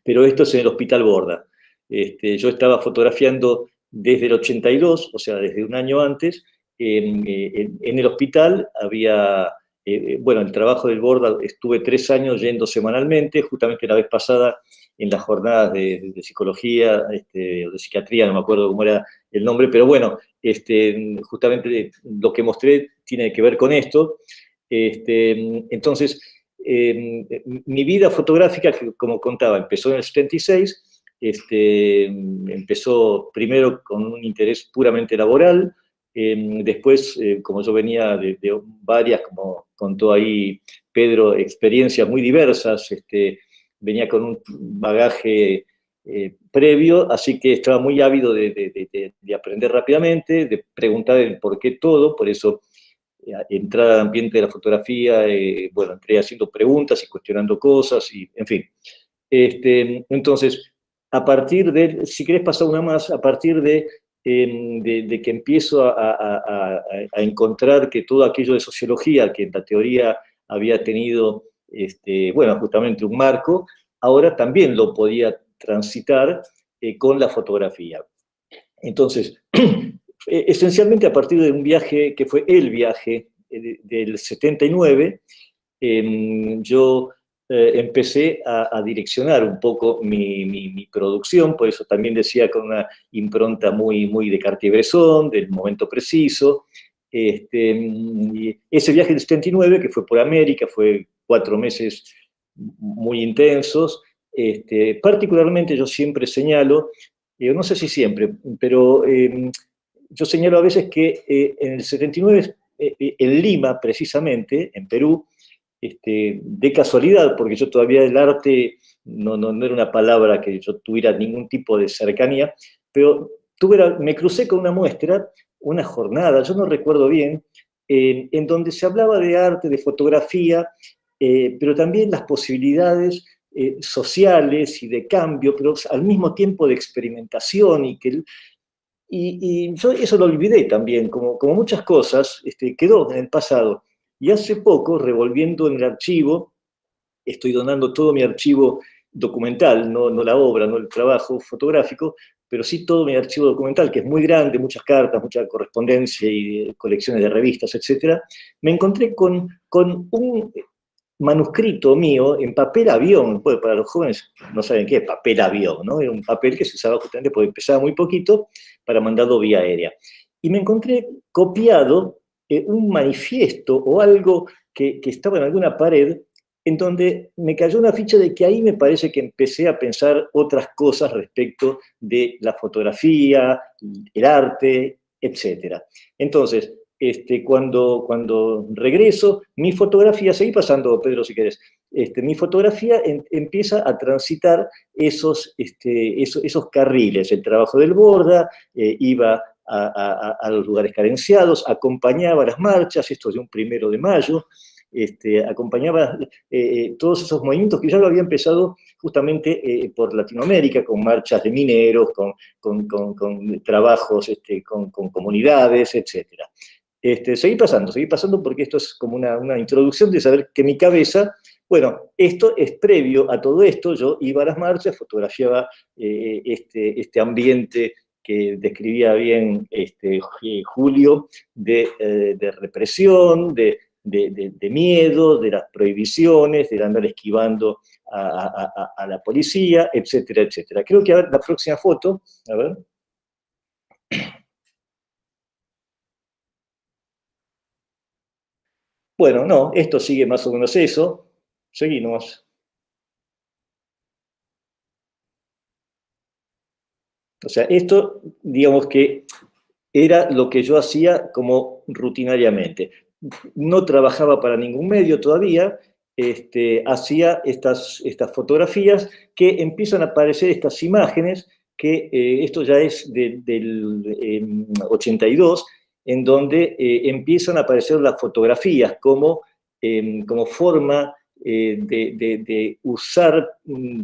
pero esto es en el Hospital Borda. Yo estaba fotografiando desde el 82, o sea, desde un año antes, en el hospital había, bueno, el trabajo del Borda, estuve 3 años yendo semanalmente, justamente la vez pasada en las jornadas de psicología, o de psiquiatría, no me acuerdo cómo era el nombre, pero bueno, justamente lo que mostré tiene que ver con esto. Entonces, mi vida fotográfica, que como contaba, empezó en el 76, empezó primero con un interés puramente laboral, después, como yo venía de varias, como contó ahí Pedro, experiencias muy diversas, venía con un bagaje previo, así que estaba muy ávido de aprender rápidamente, de preguntar el por qué todo, por eso entrar al ambiente de la fotografía, bueno, entré haciendo preguntas y cuestionando cosas, y en fin. Entonces, a partir de, si querés pasar una más, a partir de que empiezo a encontrar que todo aquello de sociología, que en la teoría había tenido, bueno, justamente un marco, ahora también lo podía transitar con la fotografía. Entonces, esencialmente a partir de un viaje que fue el viaje del 79, yo empecé a direccionar un poco mi producción, por eso también decía con una impronta muy de Cartier-Bresson, del momento preciso. Ese viaje del 79, que fue por América, fue 4 meses muy intensos. Particularmente yo siempre señalo, no sé si siempre, pero yo señalo a veces que en el 79, en Lima, precisamente, en Perú, de casualidad, porque yo todavía el arte no era una palabra que yo tuviera ningún tipo de cercanía, pero me crucé con una muestra, una jornada, yo no recuerdo bien, en donde se hablaba de arte, de fotografía, pero también las posibilidades sociales y de cambio, pero al mismo tiempo de experimentación y yo eso lo olvidé también, como muchas cosas, quedó en el pasado. Y hace poco, revolviendo en el archivo, estoy donando todo mi archivo documental, no la obra, no el trabajo fotográfico, pero sí todo mi archivo documental, que es muy grande, muchas cartas, mucha correspondencia y colecciones de revistas, etc. Me encontré con un manuscrito mío en papel avión. Pues para los jóvenes no saben qué es papel avión, ¿no? Era un papel que se usaba justamente porque pesaba muy poquito para mandarlo vía aérea. Y me encontré copiado un manifiesto o algo que estaba en alguna pared, en donde me cayó una ficha de que ahí me parece que empecé a pensar otras cosas respecto de la fotografía, el arte, etc. Entonces, cuando regreso, mi fotografía, seguí pasando, Pedro, si querés, mi fotografía empieza a transitar esos carriles. El trabajo del Borda, iba a los lugares carenciados, acompañaba las marchas, esto de un 1 de mayo, acompañaba todos esos movimientos que ya lo había empezado justamente por Latinoamérica, con marchas de mineros, con trabajos con comunidades, etc. Seguí pasando porque esto es como una introducción de saber que mi cabeza, bueno, esto es previo a todo esto. Yo iba a las marchas, fotografiaba este ambiente que describía bien Julio, de represión, de miedo, de las prohibiciones, de andar esquivando a la policía, etcétera, etcétera. Creo que, a ver, la próxima foto, a ver. Bueno, no, esto sigue más o menos eso. Seguimos. O sea, esto, digamos que era lo que yo hacía como rutinariamente. No trabajaba para ningún medio todavía, hacía estas fotografías que empiezan a aparecer estas imágenes, que esto ya es del 82, en donde empiezan a aparecer las fotografías como forma de usar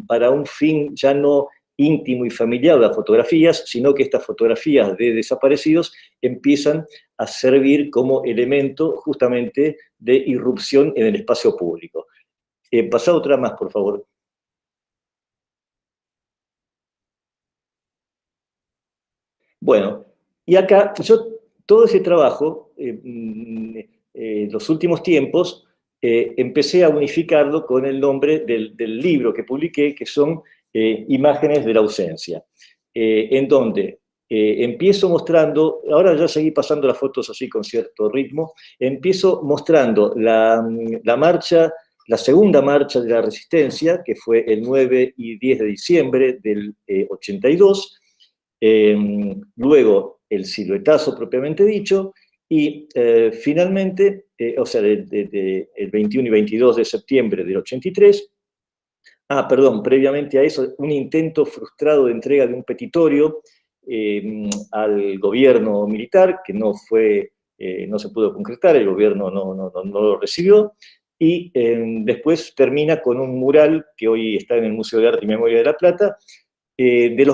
para un fin ya no íntimo y familiar las fotografías, sino que estas fotografías de desaparecidos empiezan a servir como elemento justamente de irrupción en el espacio público. Pasá otra más, por favor. Bueno, y acá yo todo ese trabajo, los últimos tiempos, empecé a unificarlo con el nombre del libro que publiqué, que son Imágenes de la ausencia, en donde empiezo mostrando, ahora ya seguí pasando las fotos así con cierto ritmo, empiezo mostrando la marcha, la segunda marcha de la Resistencia, que fue el 9 y 10 de diciembre del 82, luego el siluetazo propiamente dicho, y finalmente, o sea, el 21 y 22 de septiembre del 83, perdón, previamente a eso, un intento frustrado de entrega de un petitorio al gobierno militar, que no se pudo concretar, el gobierno no lo recibió, y después termina con un mural que hoy está en el Museo de Arte y Memoria de La Plata, de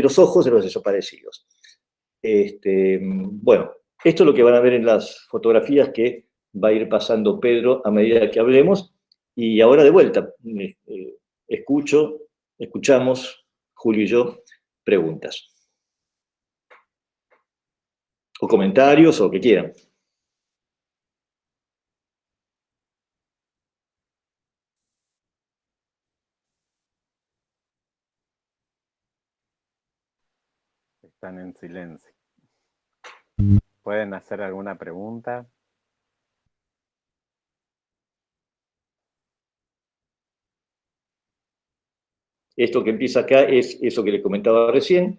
los ojos de los desaparecidos. Bueno, esto es lo que van a ver en las fotografías que va a ir pasando Pedro a medida que hablemos. Y ahora de vuelta, escuchamos, Julio y yo, preguntas. O comentarios, o lo que quieran. Están en silencio. ¿Pueden hacer alguna pregunta? Esto que empieza acá es eso que le comentaba recién.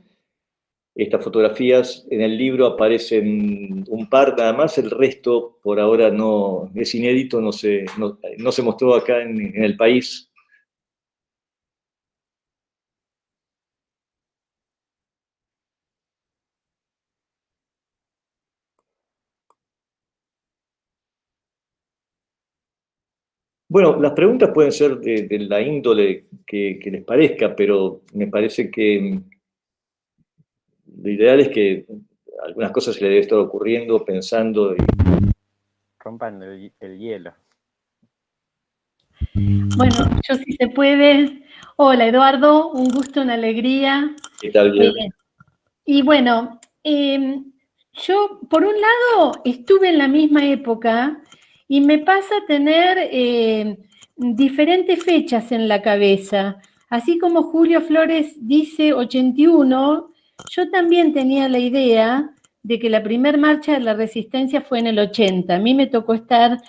Estas fotografías en el libro aparecen un par nada más, el resto por ahora no es inédito, no se mostró acá en el país. Bueno, las preguntas pueden ser de la índole que les parezca, pero me parece que lo ideal es que algunas cosas se le debe estar ocurriendo, pensando. rompan el hielo. Bueno, yo si se puede. Hola Eduardo, un gusto, una alegría. ¿Qué tal, Guillermo? Y bueno, yo por un lado estuve en la misma época y me pasa tener diferentes fechas en la cabeza. Así como Julio Flores dice 81, yo también tenía la idea de que la primer marcha de la Resistencia fue en el 80. A mí me tocó estar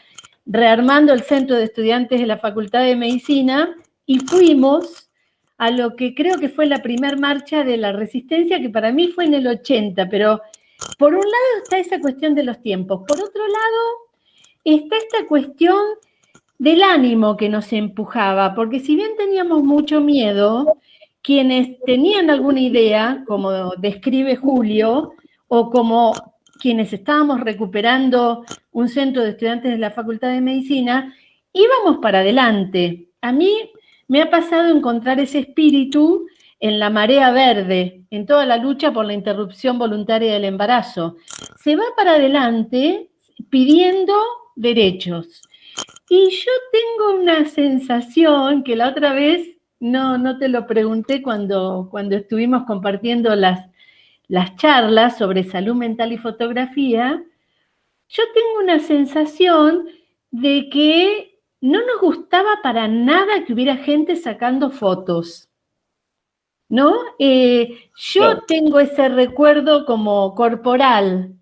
rearmando el Centro de Estudiantes de la Facultad de Medicina y fuimos a lo que creo que fue la primer marcha de la Resistencia, que para mí fue en el 80, pero por un lado está esa cuestión de los tiempos, por otro lado está esta cuestión del ánimo que nos empujaba, porque si bien teníamos mucho miedo, quienes tenían alguna idea, como describe Julio, o como quienes estábamos recuperando un centro de estudiantes de la Facultad de Medicina, íbamos para adelante. A mí me ha pasado encontrar ese espíritu en la marea verde, en toda la lucha por la interrupción voluntaria del embarazo. Se va para adelante pidiendo derechos. Y yo tengo una sensación que la otra vez, no te lo pregunté cuando estuvimos compartiendo las charlas sobre salud mental y fotografía, yo tengo una sensación de que no nos gustaba para nada que hubiera gente sacando fotos, ¿no? Yo tengo ese recuerdo como corporal,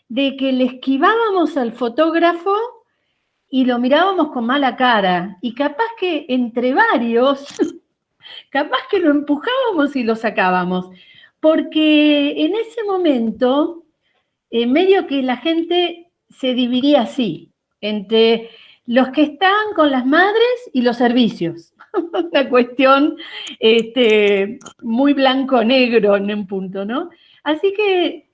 de que le esquivábamos al fotógrafo y lo mirábamos con mala cara, y capaz que entre varios, capaz que lo empujábamos y lo sacábamos, porque en ese momento, medio que la gente se dividía así, entre los que están con las madres y los servicios. Una cuestión muy blanco-negro en un punto, ¿no? Así que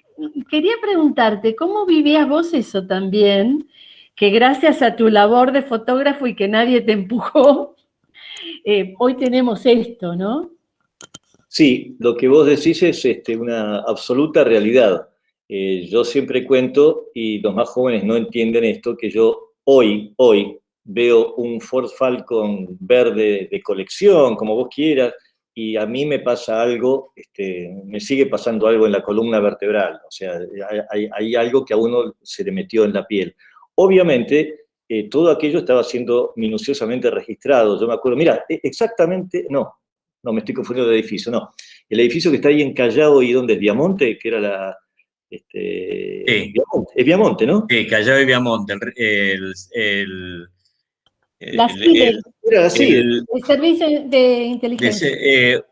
quería preguntarte, ¿cómo vivías vos eso también? Que gracias a tu labor de fotógrafo y que nadie te empujó, hoy tenemos esto, ¿no? Sí, lo que vos decís es una absoluta realidad. Yo siempre cuento, y los más jóvenes no entienden esto, que yo hoy veo un Ford Falcon verde de colección, como vos quieras, y a mí me pasa algo, me sigue pasando algo en la columna vertebral, o sea, hay algo que a uno se le metió en la piel. Obviamente, todo aquello estaba siendo minuciosamente registrado. Yo me acuerdo, mira, exactamente, no, me estoy confundiendo de edificio, no. El edificio que está ahí en Callao y donde es Viamonte, que era la... Sí. Viamonte, es Viamonte, ¿no? Sí, Callao y Viamonte. La CIDE, Era así. el Servicio de Inteligencia.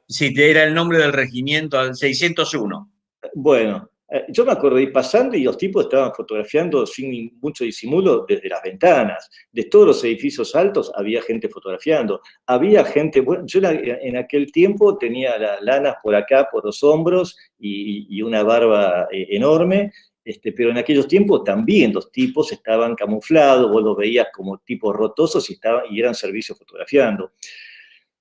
Sí, era el nombre del regimiento, al 601. Bueno, yo me acuerdo de ir pasando y los tipos estaban fotografiando sin mucho disimulo desde las ventanas. De todos los edificios altos había gente fotografiando. Había gente, bueno, yo en aquel tiempo tenía las lanas por acá, por los hombros y una barba enorme, pero en aquellos tiempos también los tipos estaban camuflados, vos los veías como tipos rotosos y eran servicios fotografiando.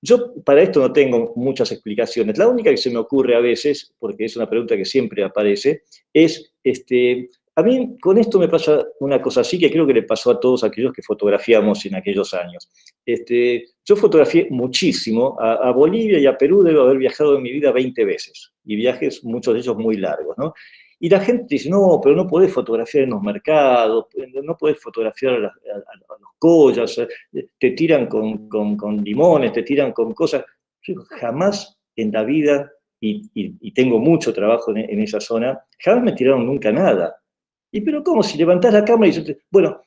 Yo para esto no tengo muchas explicaciones. La única que se me ocurre a veces, porque es una pregunta que siempre aparece, es, a mí con esto me pasa una cosa así que creo que le pasó a todos aquellos que fotografiamos en aquellos años. Yo fotografié muchísimo, a Bolivia y a Perú debo haber viajado en mi vida 20 veces, y viajes, muchos de ellos muy largos, ¿no? Y la gente dice, no, pero no podés fotografiar en los mercados, no podés fotografiar a los collas, te tiran con limones, te tiran con cosas. Yo jamás en la vida, y tengo mucho trabajo en esa zona, jamás me tiraron nunca nada. Y pero ¿cómo? Si levantás la cámara y dices, bueno,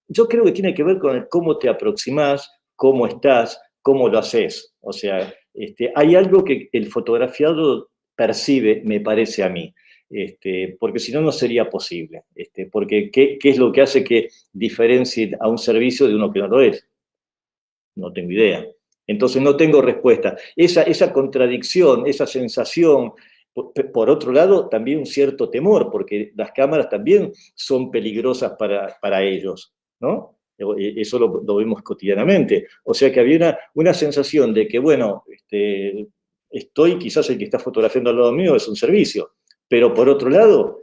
yo creo que tiene que ver con cómo te aproximás, cómo estás, cómo lo haces. O sea, hay algo que el fotografiado percibe, me parece a mí. Porque si no, no sería posible. Porque ¿qué es lo que hace que diferencie a un servicio de uno que no lo es? No tengo idea. Entonces no tengo respuesta. Esa contradicción, esa sensación, por otro lado, también un cierto temor, porque las cámaras también son peligrosas para ellos, ¿no? Eso lo vemos cotidianamente. O sea que había una sensación de que, bueno, quizás el que está fotografiando al lado mío es un servicio, Pero por otro lado,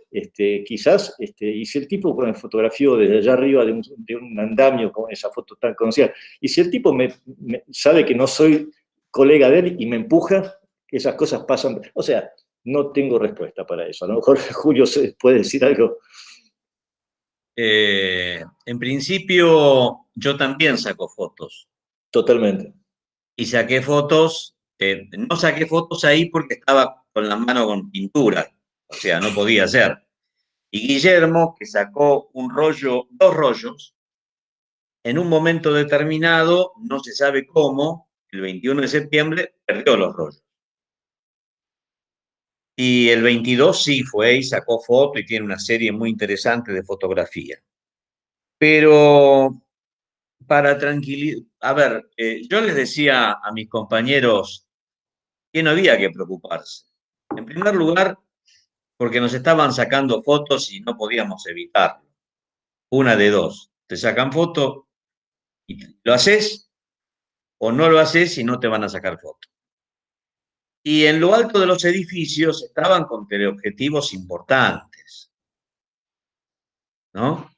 quizás, y si el tipo me fotografió desde allá arriba de un andamio con esa foto tan conocida, y si el tipo sabe que no soy colega de él y me empuja, esas cosas pasan. O sea, no tengo respuesta para eso. A lo mejor Julio puede decir algo. En principio, yo también saco fotos. Totalmente. Y saqué fotos, no saqué fotos ahí porque estaba con la mano con pintura, o sea, no podía hacer. Y Guillermo, que sacó un rollo, 2 rollos, en un momento determinado, no se sabe cómo, el 21 de septiembre, perdió los rollos. Y el 22 sí fue y sacó foto y tiene una serie muy interesante de fotografía. Pero para tranquilizar, a ver, yo les decía a mis compañeros que no había que preocuparse. En primer lugar, porque nos estaban sacando fotos y no podíamos evitarlo. Una de dos, te sacan foto y lo haces o no lo haces y no te van a sacar foto. Y en lo alto de los edificios estaban con teleobjetivos importantes, ¿no?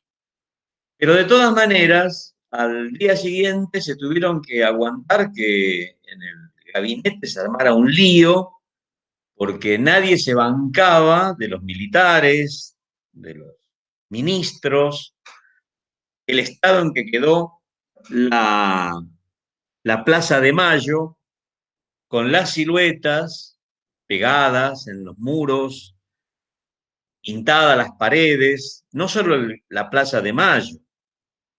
Pero de todas maneras, al día siguiente se tuvieron que aguantar que en el gabinete se armara un lío, porque nadie se bancaba de los militares, de los ministros, el estado en que quedó la Plaza de Mayo, con las siluetas pegadas en los muros, pintadas las paredes, no solo la Plaza de Mayo,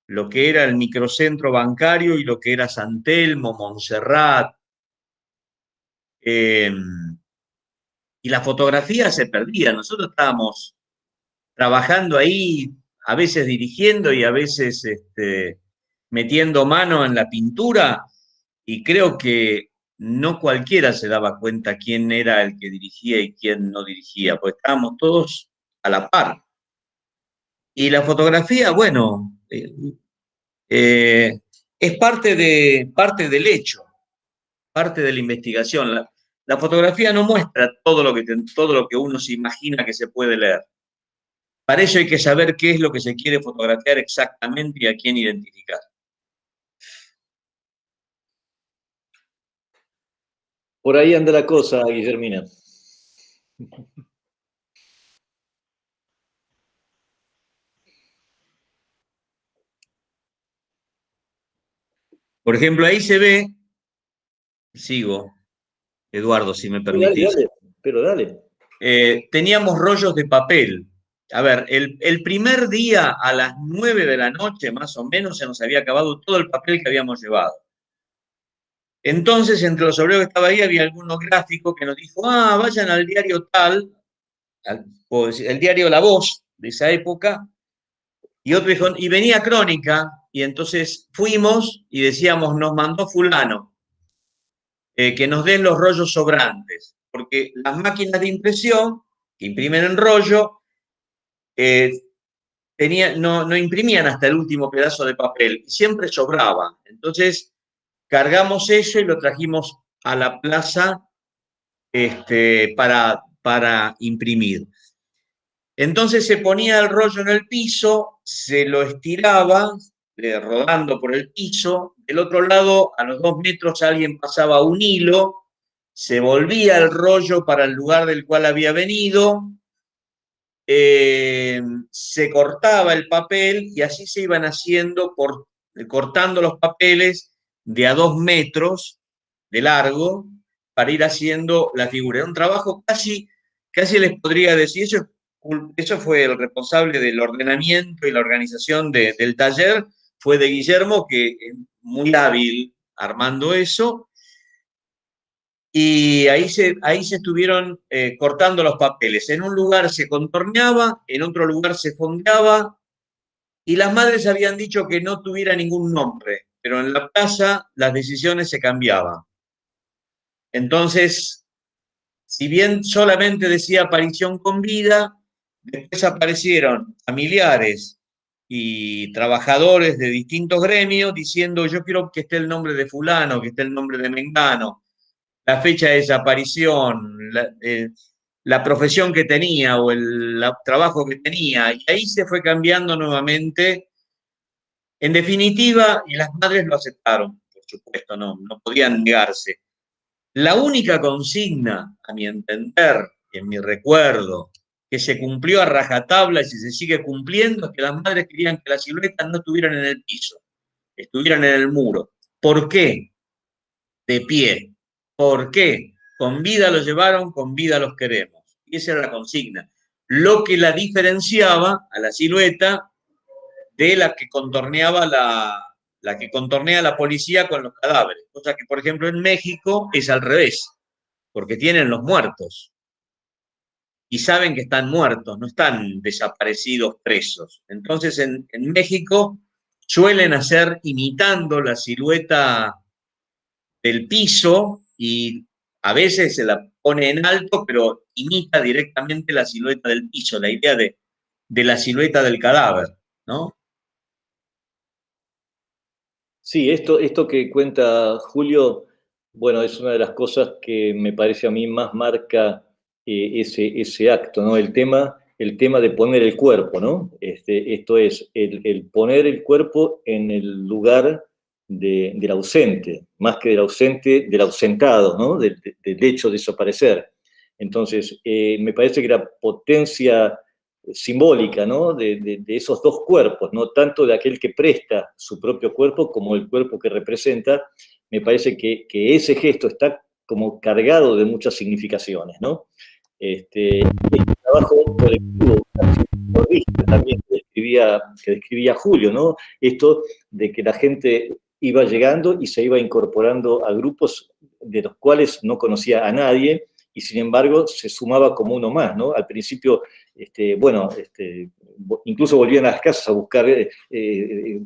lo que era el microcentro bancario y lo que era San Telmo, Montserrat. Y la fotografía se perdía. Nosotros estábamos trabajando ahí, a veces dirigiendo y a veces metiendo mano en la pintura, y creo que no cualquiera se daba cuenta quién era el que dirigía y quién no dirigía, porque estábamos todos a la par. Y la fotografía, bueno, es parte del hecho, parte de la investigación. La fotografía no muestra todo lo que uno se imagina que se puede leer. Para eso hay que saber qué es lo que se quiere fotografiar exactamente y a quién identificar. Por ahí anda la cosa, Guillermina. Por ejemplo, ahí se ve, sigo, Eduardo, si me permitís. Dale, pero dale. Teníamos rollos de papel. A ver, el primer día a las 9 de la noche, más o menos, se nos había acabado todo el papel que habíamos llevado. Entonces, entre los obreros que estaba ahí, había algunos gráficos que nos dijo, vayan al diario tal, el diario La Voz de esa época, y otro dijo, y venía Crónica, y entonces fuimos y decíamos, nos mandó fulano, que nos den los rollos sobrantes, porque las máquinas de impresión, que imprimen en rollo, no imprimían hasta el último pedazo de papel, siempre sobraba. Entonces, cargamos eso y lo trajimos a la plaza para imprimir. Entonces se ponía el rollo en el piso, se lo estiraba, rodando por el piso. Del otro lado, a los 2 metros, alguien pasaba un hilo, se volvía el rollo para el lugar del cual había venido, se cortaba el papel y así se iban haciendo, cortando los papeles de a 2 metros de largo para ir haciendo la figura. Era un trabajo casi les podría decir, eso fue el responsable del ordenamiento y la organización del taller, fue de Guillermo, que es muy hábil armando eso. Y ahí se estuvieron cortando los papeles. En un lugar se contorneaba, en otro lugar se fondeaba, y las madres habían dicho que no tuviera ningún nombre, pero en la plaza las decisiones se cambiaban. Entonces, si bien solamente decía aparición con vida, después aparecieron familiares y trabajadores de distintos gremios diciendo, yo quiero que esté el nombre de fulano, que esté el nombre de mengano, la fecha de desaparición, la profesión que tenía o el trabajo que tenía, y ahí se fue cambiando nuevamente. En definitiva, y las madres lo aceptaron, por supuesto, no podían negarse. La única consigna, a mi entender, en mi recuerdo, que se cumplió a rajatabla y se sigue cumpliendo, es que las madres querían que las siluetas no estuvieran en el piso, estuvieran en el muro. ¿Por qué? De pie. ¿Por qué? Con vida los llevaron, con vida los queremos. Y esa era la consigna. Lo que la diferenciaba a la silueta de la que contorneaba la que contornea la policía con los cadáveres. Cosa que, por ejemplo, en México es al revés, porque tienen los muertos y saben que están muertos, no están desaparecidos presos. Entonces, en México suelen hacer imitando la silueta del piso y a veces se la pone en alto, pero imita directamente la silueta del piso, la idea de la silueta del cadáver, ¿no? Sí, esto que cuenta Julio, bueno, es una de las cosas que me parece a mí más marca ese acto, ¿no? El tema de poner el cuerpo, ¿no? Esto es, el poner el cuerpo en el lugar del ausente, más que del ausente, del ausentado, ¿no? Del hecho de desaparecer. Entonces, me parece que la potencia simbólica, ¿no? De esos dos cuerpos, no tanto de aquel que presta su propio cuerpo como el cuerpo que representa, me parece que ese gesto está como cargado de muchas significaciones, ¿no? Este trabajo colectivo también que describía Julio, ¿no? Esto de que la gente iba llegando y se iba incorporando a grupos de los cuales no conocía a nadie, y sin embargo se sumaba como uno más, ¿no? Al principio, incluso volvían a las casas a buscar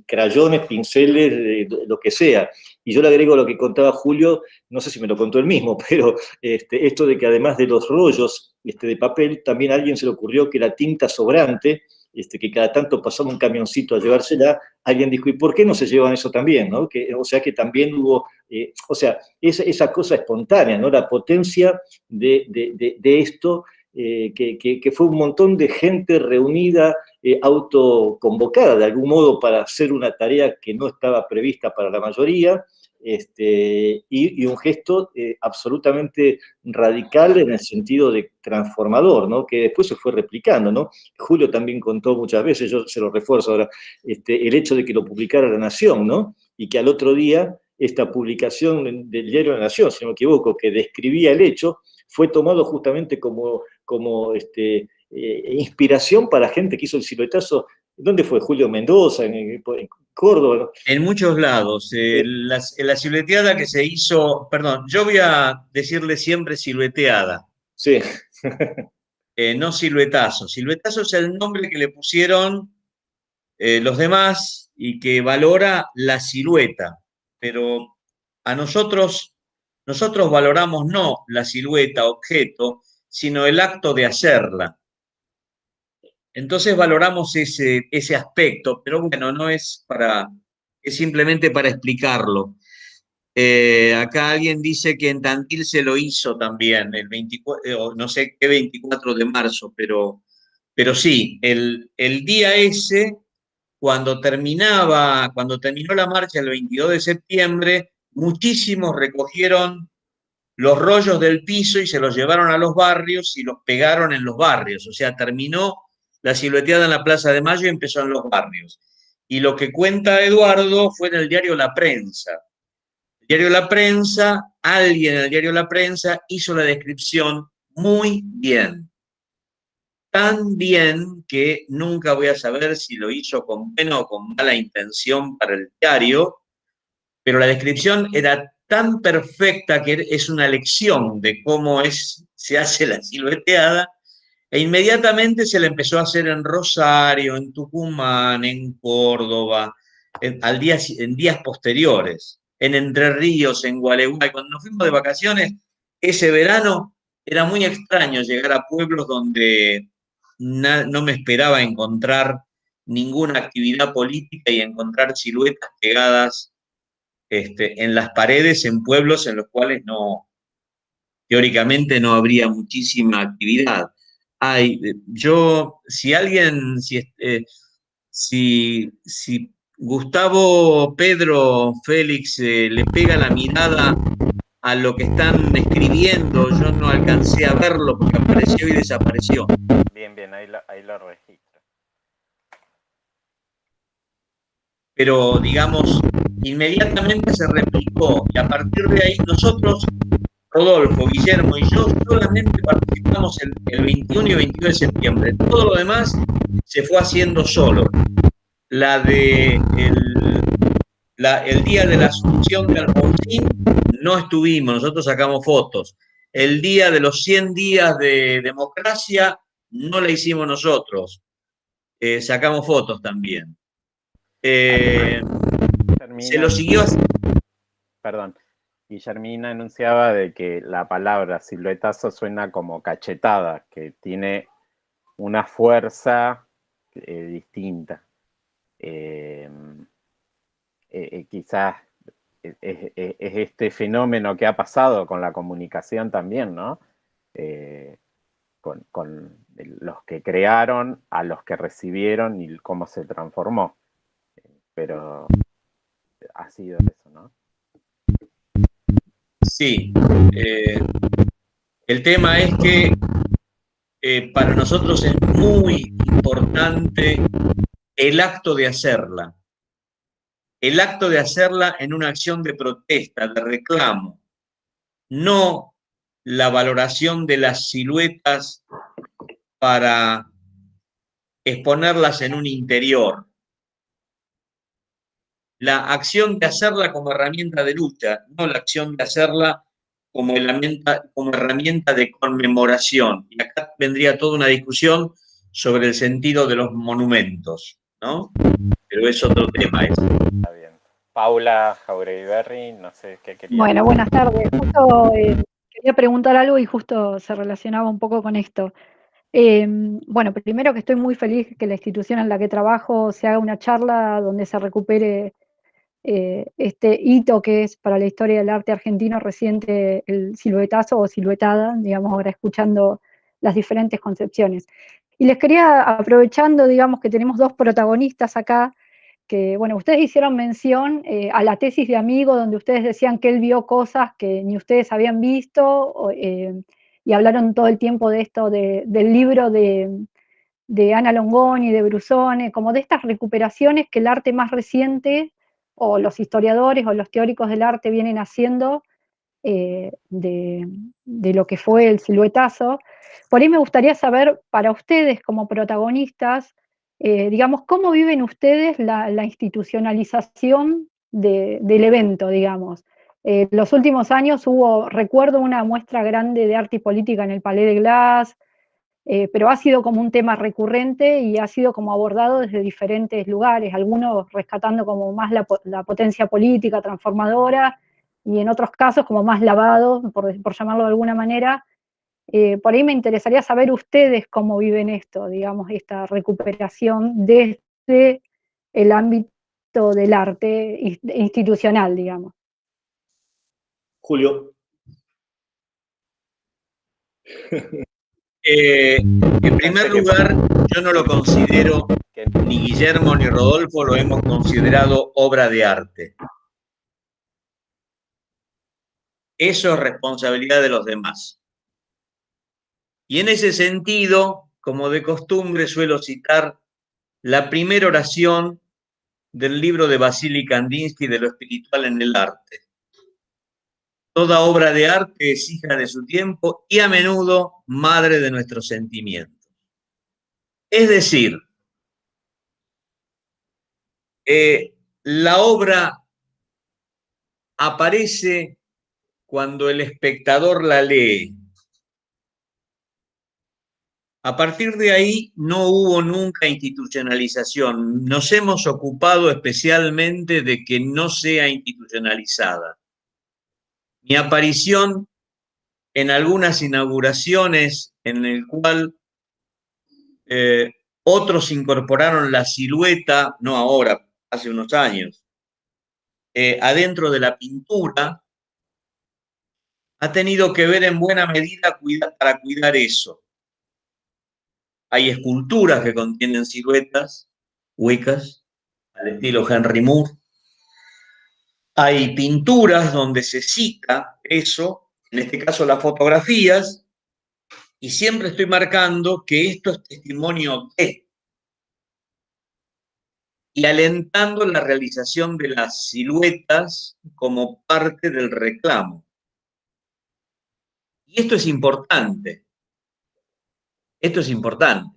crayones, pinceles, lo que sea. Y yo le agrego lo que contaba Julio, no sé si me lo contó él mismo, pero esto de que además de los rollos de papel, también a alguien se le ocurrió que la tinta sobrante, que cada tanto pasaba un camioncito a llevársela, alguien dijo, ¿y por qué no se llevan eso también? ¿No? O sea que también hubo, esa cosa espontánea, ¿no? La potencia de esto, que fue un montón de gente reunida, autoconvocada de algún modo para hacer una tarea que no estaba prevista para la mayoría, y un gesto absolutamente radical en el sentido de transformador, ¿no? Que después se fue replicando, ¿no? Julio también contó muchas veces, yo se lo refuerzo ahora, el hecho de que lo publicara La Nación, ¿no? Y que al otro día esta publicación del diario La Nación, si no me equivoco, que describía el hecho, fue tomado justamente como inspiración para gente que hizo el siluetazo. ¿Dónde fue? Julio Mendoza, en Córdoba, ¿no? En muchos lados. La silueteada que se hizo, perdón, yo voy a decirle siempre silueteada. Sí. No siluetazo. Siluetazo es el nombre que le pusieron los demás y que valora la silueta. Pero a nosotros valoramos no la silueta, objeto, sino el acto de hacerla. Entonces valoramos ese aspecto, pero bueno, no es es simplemente para explicarlo. Acá alguien dice que en Tandil se lo hizo también, el 24, no sé qué 24 de marzo, pero sí, el día ese, cuando terminó la marcha el 22 de septiembre, muchísimos recogieron los rollos del piso y se los llevaron a los barrios y los pegaron en los barrios. O sea, terminó la silueteada en la Plaza de Mayo y empezó en los barrios. Y lo que cuenta Eduardo fue en el diario La Prensa. El diario La Prensa, alguien en el diario La Prensa hizo la descripción muy bien. Tan bien que nunca voy a saber si lo hizo con buena o con mala intención para el diario, pero la descripción era tan perfecta que es una lección de cómo se hace la silueteada, e inmediatamente se la empezó a hacer en Rosario, en Tucumán, en Córdoba, en días posteriores, en Entre Ríos, en Gualeguay. Cuando nos fuimos de vacaciones, ese verano, era muy extraño llegar a pueblos donde no me esperaba encontrar ninguna actividad política y encontrar siluetas pegadas en las paredes en pueblos en los cuales no teóricamente no habría muchísima actividad. Si Gustavo, Pedro, Félix le pega la mirada a lo que están escribiendo, yo no alcancé a verlo porque apareció y desapareció. Bien, ahí lo registro. Pero, digamos, inmediatamente se replicó y a partir de ahí nosotros, Rodolfo, Guillermo y yo solamente participamos el 21 y 22 de septiembre. Todo lo demás se fue haciendo solo. El día de la asunción de Alfonsín no estuvimos, nosotros sacamos fotos. El día de los 100 días de democracia no la hicimos nosotros, sacamos fotos también. Se lo siguió haciendo. Perdón, Guillermina enunciaba de que la palabra siluetazo suena como cachetada, que tiene una fuerza distinta. Quizás es este fenómeno que ha pasado con la comunicación también, ¿no? Con los que crearon, a los que recibieron y cómo se transformó. Pero ha sido eso, ¿no? Sí. El tema es que para nosotros es muy importante el acto de hacerla. El acto de hacerla en una acción de protesta, de reclamo, no la valoración de las siluetas para exponerlas en un interior. La acción de hacerla como herramienta de lucha, no la acción de hacerla como herramienta de conmemoración. Y acá vendría toda una discusión sobre el sentido de los monumentos, ¿no? Pero es otro tema ese. Está bien. Paula Jauregui, no sé qué quería. Bueno, buenas tardes. Justo quería preguntar algo y justo se relacionaba un poco con esto. Bueno, primero que estoy muy feliz que la institución en la que trabajo se haga una charla donde se recupere este hito que es para la historia del arte argentino reciente el siluetazo o siluetada, digamos, ahora escuchando las diferentes concepciones. Y les quería, aprovechando, digamos, que tenemos dos protagonistas acá, que, bueno, ustedes hicieron mención a la tesis de Amigo, donde ustedes decían que él vio cosas que ni ustedes habían visto, y hablaron todo el tiempo de esto, del libro de Ana Longoni, de Brusone, como de estas recuperaciones que el arte más reciente, o los historiadores o los teóricos del arte vienen haciendo de lo que fue el siluetazo. Por ahí me gustaría saber, para ustedes como protagonistas, digamos, ¿cómo viven ustedes la institucionalización del evento, digamos? Los últimos años recuerdo una muestra grande de arte y política en el Palais de Glace, pero ha sido como un tema recurrente y ha sido como abordado desde diferentes lugares, algunos rescatando como más la potencia política transformadora, y en otros casos como más lavado, por llamarlo de alguna manera. Por ahí me interesaría saber ustedes cómo viven esto, digamos, esta recuperación desde el ámbito del arte institucional, digamos. Julio. En primer lugar, yo no lo considero, ni Guillermo ni Rodolfo lo hemos considerado obra de arte. Eso es responsabilidad de los demás. Y en ese sentido, como de costumbre, suelo citar la primera oración del libro de Vasily Kandinsky de lo espiritual en el arte. Toda obra de arte es hija de su tiempo y a menudo madre de nuestros sentimientos. Es decir, la obra aparece cuando el espectador la lee. A partir de ahí no hubo nunca institucionalización. Nos hemos ocupado especialmente de que no sea institucionalizada. Mi aparición en algunas inauguraciones en el cual otros incorporaron la silueta, no ahora, hace unos años, adentro de la pintura, ha tenido que ver en buena medida para cuidar eso. Hay esculturas que contienen siluetas huecas, al estilo Henry Moore. Hay pinturas donde se cita eso, en este caso las fotografías, y siempre estoy marcando que esto es testimonio de, y alentando la realización de las siluetas como parte del reclamo. Y esto es importante. Esto es importante.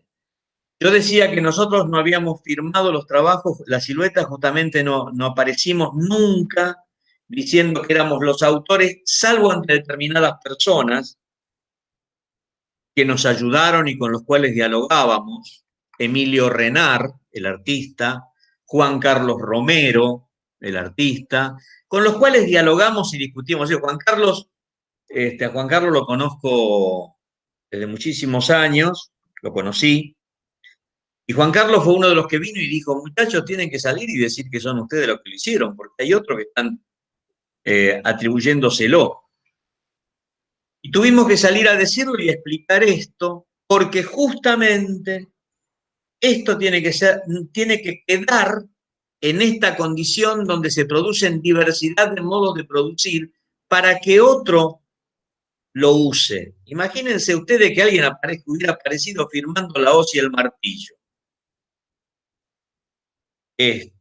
Yo decía que nosotros no habíamos firmado los trabajos, las siluetas justamente no aparecimos nunca diciendo que éramos los autores, salvo ante determinadas personas que nos ayudaron y con los cuales dialogábamos. Emilio Renard, el artista, Juan Carlos Romero, el artista, con los cuales dialogamos y discutimos. Yo, a Juan Carlos lo conozco desde muchísimos años, lo conocí, y Juan Carlos fue uno de los que vino y dijo, muchachos, tienen que salir y decir que son ustedes los que lo hicieron, porque hay otros que están atribuyéndoselo. Y tuvimos que salir a decirlo y a explicar esto, porque justamente esto tiene que quedar en esta condición donde se producen diversidad de modos de producir para que otro lo use. Imagínense ustedes que alguien hubiera aparecido firmando la hoz y el martillo.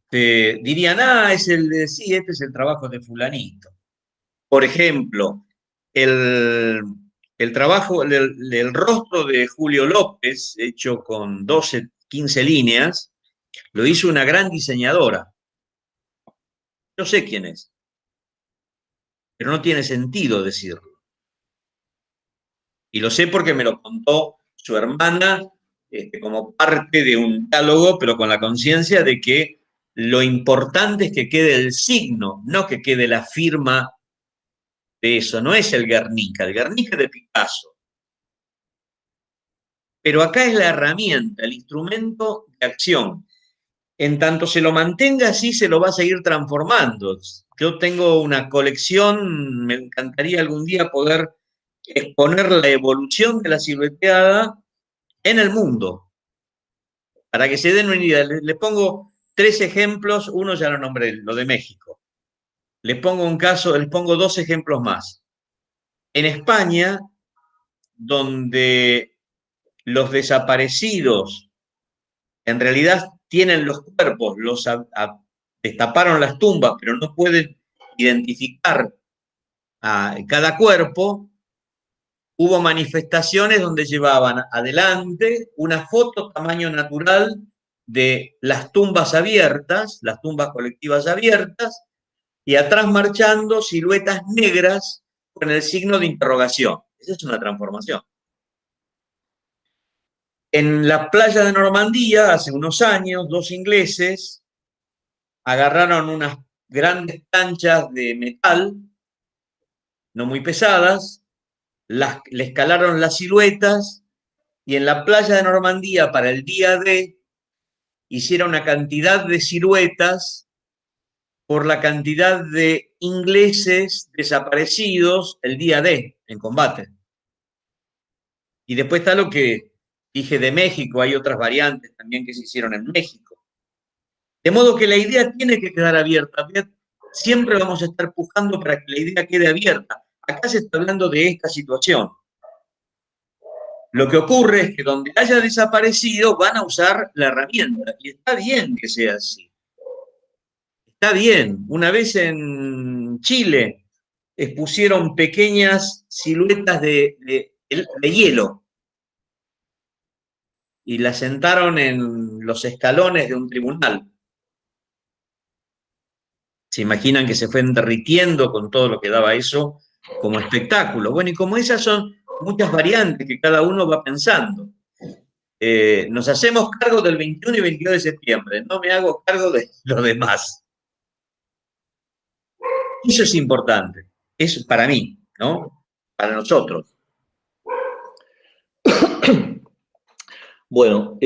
Dirían, sí, este es el trabajo de fulanito. Por ejemplo, el trabajo, el rostro de Julio López, hecho con 12, 15 líneas, lo hizo una gran diseñadora. Yo sé quién es, pero no tiene sentido decirlo. Y lo sé porque me lo contó su hermana como parte de un diálogo, pero con la conciencia de que lo importante es que quede el signo, no que quede la firma de eso. No es el Guernica es de Picasso. Pero acá es la herramienta, el instrumento de acción. En tanto se lo mantenga así, se lo va a seguir transformando. Yo tengo una colección, me encantaría algún día poder exponer la evolución de la silueteada en el mundo. Para que se den una idea, les pongo 3 ejemplos, uno ya lo nombré, lo de México. Les pongo 2 ejemplos más. En España, donde los desaparecidos en realidad tienen los cuerpos, destaparon las tumbas, pero no pueden identificar a cada cuerpo, hubo manifestaciones donde llevaban adelante una foto tamaño natural de las tumbas abiertas, las tumbas colectivas abiertas, y atrás marchando siluetas negras con el signo de interrogación. Esa es una transformación. En la playa de Normandía, hace unos años, 2 ingleses agarraron unas grandes planchas de metal, no muy pesadas, le escalaron las siluetas y en la playa de Normandía, para el día D, hicieron una cantidad de siluetas por la cantidad de ingleses desaparecidos el día D en combate. Y después está lo que dije de México, hay otras variantes también que se hicieron en México. De modo que la idea tiene que quedar abierta. Siempre vamos a estar pujando para que la idea quede abierta. Acá se está hablando de esta situación. Lo que ocurre es que donde haya desaparecido van a usar la herramienta. Y está bien que sea así. Está bien. Una vez en Chile expusieron pequeñas siluetas de hielo y las sentaron en los escalones de un tribunal. Se imaginan que se fueron derritiendo con todo lo que daba eso como espectáculo. Bueno, y como esas son muchas variantes que cada uno va pensando. Nos hacemos cargo del 21 y 22 de septiembre, no me hago cargo de lo demás. Eso es importante, es para mí, ¿no? Para nosotros. Bueno,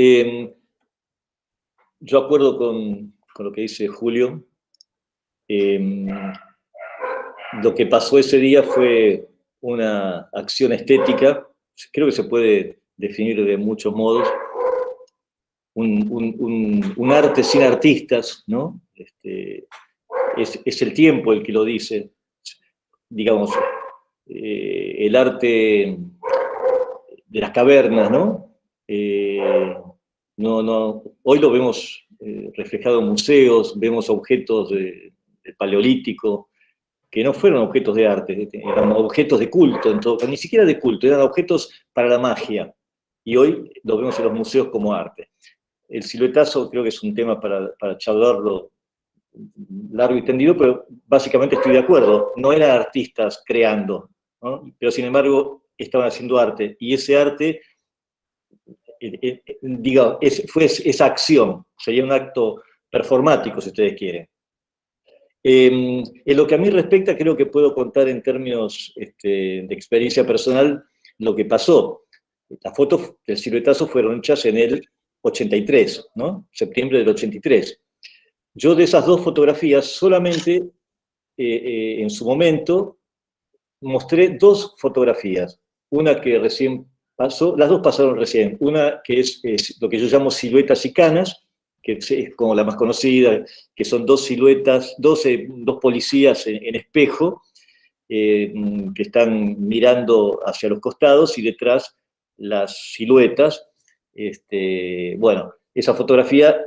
yo acuerdo con lo que dice Julio. Lo que pasó ese día fue una acción estética, creo que se puede definir de muchos modos, un arte sin artistas, ¿no? Es el tiempo el que lo dice, digamos, el arte de las cavernas, ¿no? Hoy lo vemos reflejado en museos, vemos objetos del Paleolítico, que no fueron objetos de arte, eran objetos de culto, en todo, ni siquiera de culto, eran objetos para la magia, y hoy lo vemos en los museos como arte. El siluetazo creo que es un tema para charlarlo largo y tendido, pero básicamente estoy de acuerdo, no eran artistas creando, ¿no? Pero sin embargo estaban haciendo arte, y ese arte, digamos, fue esa acción, sería un acto performático, si ustedes quieren. En lo que a mí respecta, creo que puedo contar en términos de experiencia personal lo que pasó. Las fotos del siluetazo fueron hechas en el 83, ¿no? Septiembre del 83. Yo de esas dos fotografías solamente en su momento mostré dos fotografías. Una que recién pasó, las dos pasaron recién. Una que es lo que yo llamo siluetas y canas, que es como la más conocida, que son dos siluetas, dos policías en espejo, que están mirando hacia los costados y detrás las siluetas. Bueno, esa fotografía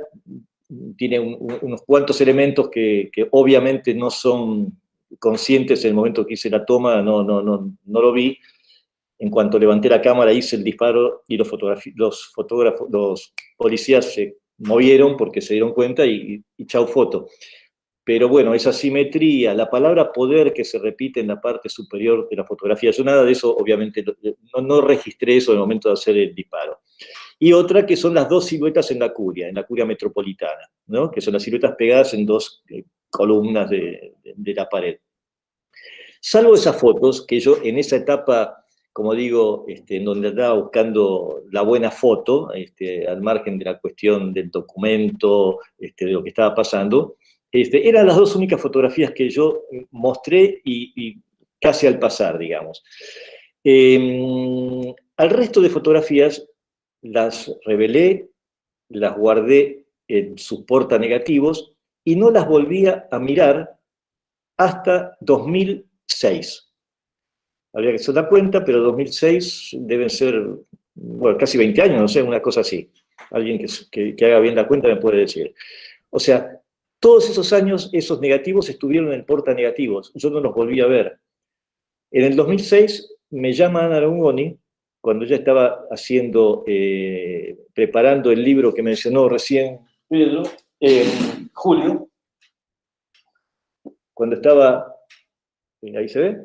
tiene unos cuantos elementos que obviamente no son conscientes en el momento que hice la toma, no lo vi. En cuanto levanté la cámara, hice el disparo y los policías se movieron porque se dieron cuenta y chau foto. Pero bueno, esa simetría, la palabra poder que se repite en la parte superior de la fotografía, yo nada de eso, obviamente, no registré eso en el momento de hacer el disparo. Y otra que son las dos siluetas en la curia metropolitana, ¿no? Que son las siluetas pegadas en dos columnas de la pared. Salvo esas fotos, que yo en esa etapa, como digo, en donde andaba buscando la buena foto, al margen de la cuestión del documento, de lo que estaba pasando, eran las dos únicas fotografías que yo mostré y casi al pasar, digamos. Al resto de fotografías las revelé, las guardé en sus portanegativos y no las volvía a mirar hasta 2006. Habría que hacer la cuenta, pero 2006 deben ser, bueno, casi 20 años, no sé, una cosa así. Alguien que haga bien la cuenta me puede decir. O sea, todos esos años, esos negativos estuvieron en portanegativos. Yo no los volví a ver. En el 2006 me llama Ana Longoni, cuando ya estaba preparando el libro que mencionó recién Pedro, Julio, cuando estaba, ahí se ve,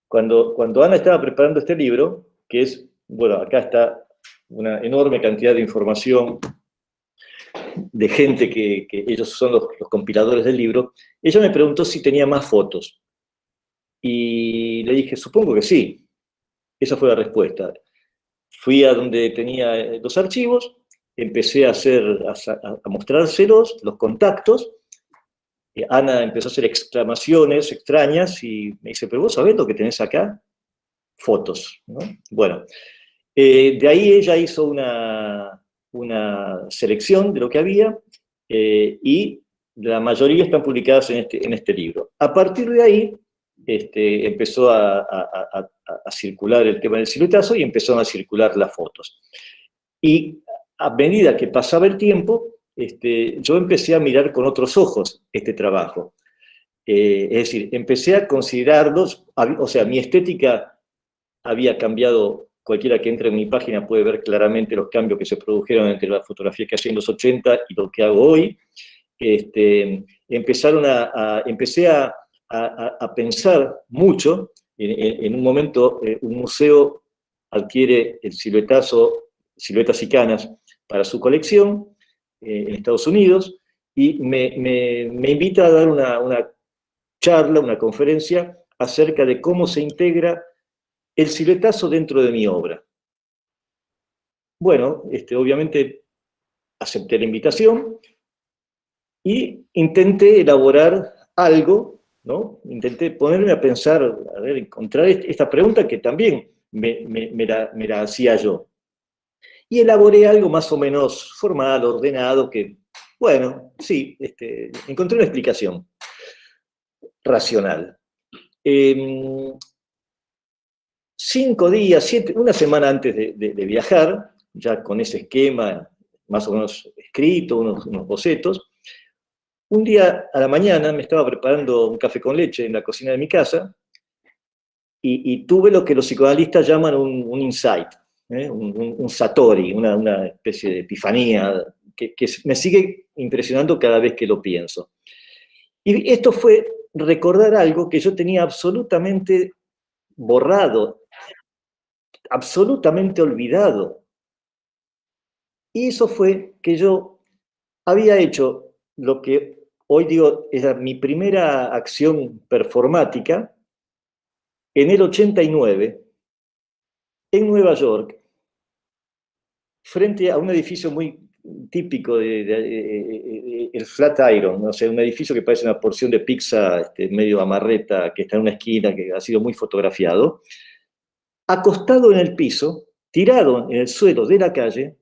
cuando Ana estaba preparando este libro, que es, bueno, acá está una enorme cantidad de información de gente que ellos son los compiladores del libro, ella me preguntó si tenía más fotos. Y le dije, supongo que sí. Esa fue la respuesta. Fui a donde tenía los archivos, empecé a mostrárselos, los contactos. Ana empezó a hacer exclamaciones extrañas y me dice, ¿pero vos sabés lo que tenés acá? Fotos, ¿no? Bueno, de ahí ella hizo una selección de lo que había y la mayoría están publicadas en este libro. A partir de ahí empezó a circular el tema del siluetazo y empezaron a circular las fotos. Y a medida que pasaba el tiempo, yo empecé a mirar con otros ojos este trabajo. Es decir, empecé a considerarlos, o sea, mi estética había cambiado. Cualquiera que entre en mi página puede ver claramente los cambios que se produjeron entre la fotografía que hacía en los 80 y lo que hago hoy. Empecé a pensar mucho. En un momento, un museo adquiere el siluetas y canas para su colección en Estados Unidos, y me invita a dar una charla, una conferencia acerca de cómo se integra el siluetazo dentro de mi obra. Bueno, obviamente acepté la invitación y intenté elaborar algo ¿no? Intenté ponerme a pensar, a ver, encontrar esta pregunta que también me la hacía yo. Y elaboré algo más o menos formal, ordenado, que, bueno, sí, encontré una explicación racional. 5 días, 7, una semana antes de viajar, ya con ese esquema más o menos escrito, unos bocetos, un día a la mañana me estaba preparando un café con leche en la cocina de mi casa y tuve lo que los psicoanalistas llaman un insight, un satori, una especie de epifanía que me sigue impresionando cada vez que lo pienso. Y esto fue recordar algo que yo tenía absolutamente borrado, absolutamente olvidado. Y eso fue que yo había hecho lo que hoy digo era mi primera acción performática en el 89, en Nueva York, frente a un edificio muy típico el Flatiron, o sea, un edificio que parece una porción de pizza medio amarreta, que está en una esquina, que ha sido muy fotografiado, acostado en el piso, tirado en el suelo de la calle,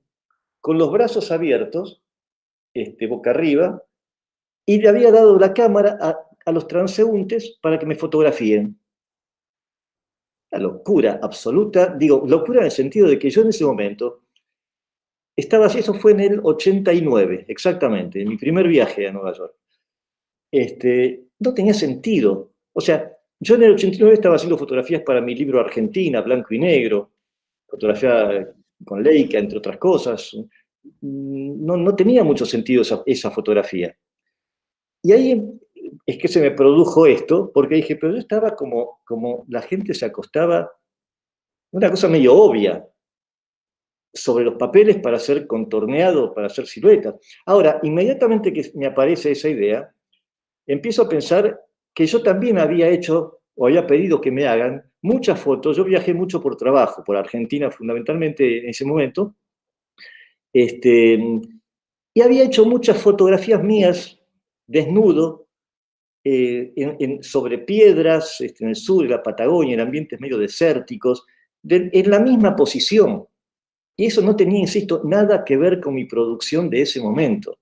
con los brazos abiertos, boca arriba, y le había dado la cámara a los transeúntes para que me fotografíen. Una locura absoluta, digo, locura en el sentido de que yo en ese momento estaba, eso fue en el 89, exactamente, en mi primer viaje a Nueva York. No tenía sentido. O sea, yo en el 89 estaba haciendo fotografías para mi libro Argentina, blanco y negro, fotografía con Leica, entre otras cosas. No tenía mucho sentido esa fotografía. Y ahí es que se me produjo esto, porque dije, pero yo estaba como la gente se acostaba, una cosa medio obvia, sobre los papeles para hacer contorneado, para hacer siluetas. Ahora, inmediatamente que me aparece esa idea, empiezo a pensar que yo también había hecho, o había pedido que me hagan, muchas fotos. Yo viajé mucho por trabajo, por Argentina fundamentalmente en ese momento, y había hecho muchas fotografías mías, desnudo, sobre piedras, en el sur de la Patagonia, en ambientes medio desérticos, en la misma posición. Y eso no tenía, insisto, nada que ver con mi producción de ese momento.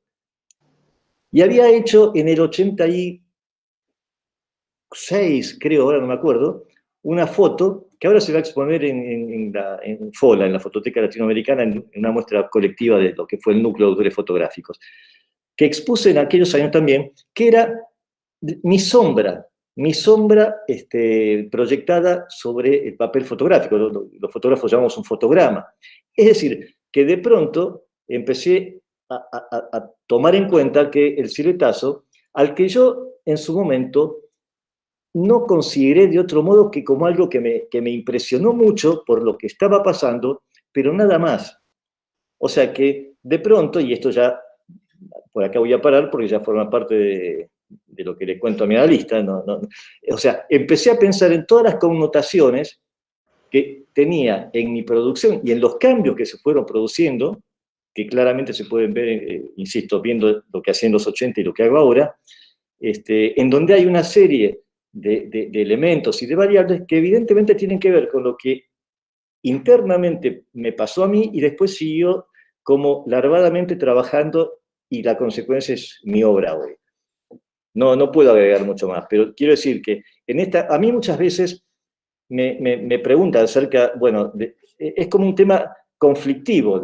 Y había hecho en el 86, creo, ahora no me acuerdo, una foto que ahora se va a exponer en FOLA, en la Fototeca Latinoamericana, en una muestra colectiva de lo que fue el núcleo de autores fotográficos, que expuse en aquellos años también, que era mi sombra proyectada sobre el papel fotográfico. Los fotógrafos llamamos un fotograma. Es decir, que de pronto empecé a tomar en cuenta que el siluetazo, al que yo en su momento no consideré de otro modo que como algo que me impresionó mucho por lo que estaba pasando, pero nada más. O sea que de pronto, y esto ya, por acá voy a parar porque ya forma parte de lo que le cuento a mi analista, o sea, empecé a pensar en todas las connotaciones que tenía en mi producción y en los cambios que se fueron produciendo, que claramente se pueden ver, insisto, viendo lo que hacía en los 80 y lo que hago ahora, en donde hay una serie de elementos y de variables que evidentemente tienen que ver con lo que internamente me pasó a mí y después siguió como larvadamente trabajando y la consecuencia es mi obra hoy. No puedo agregar mucho más, pero quiero decir que a mí muchas veces me preguntan acerca, bueno, es como un tema conflictivo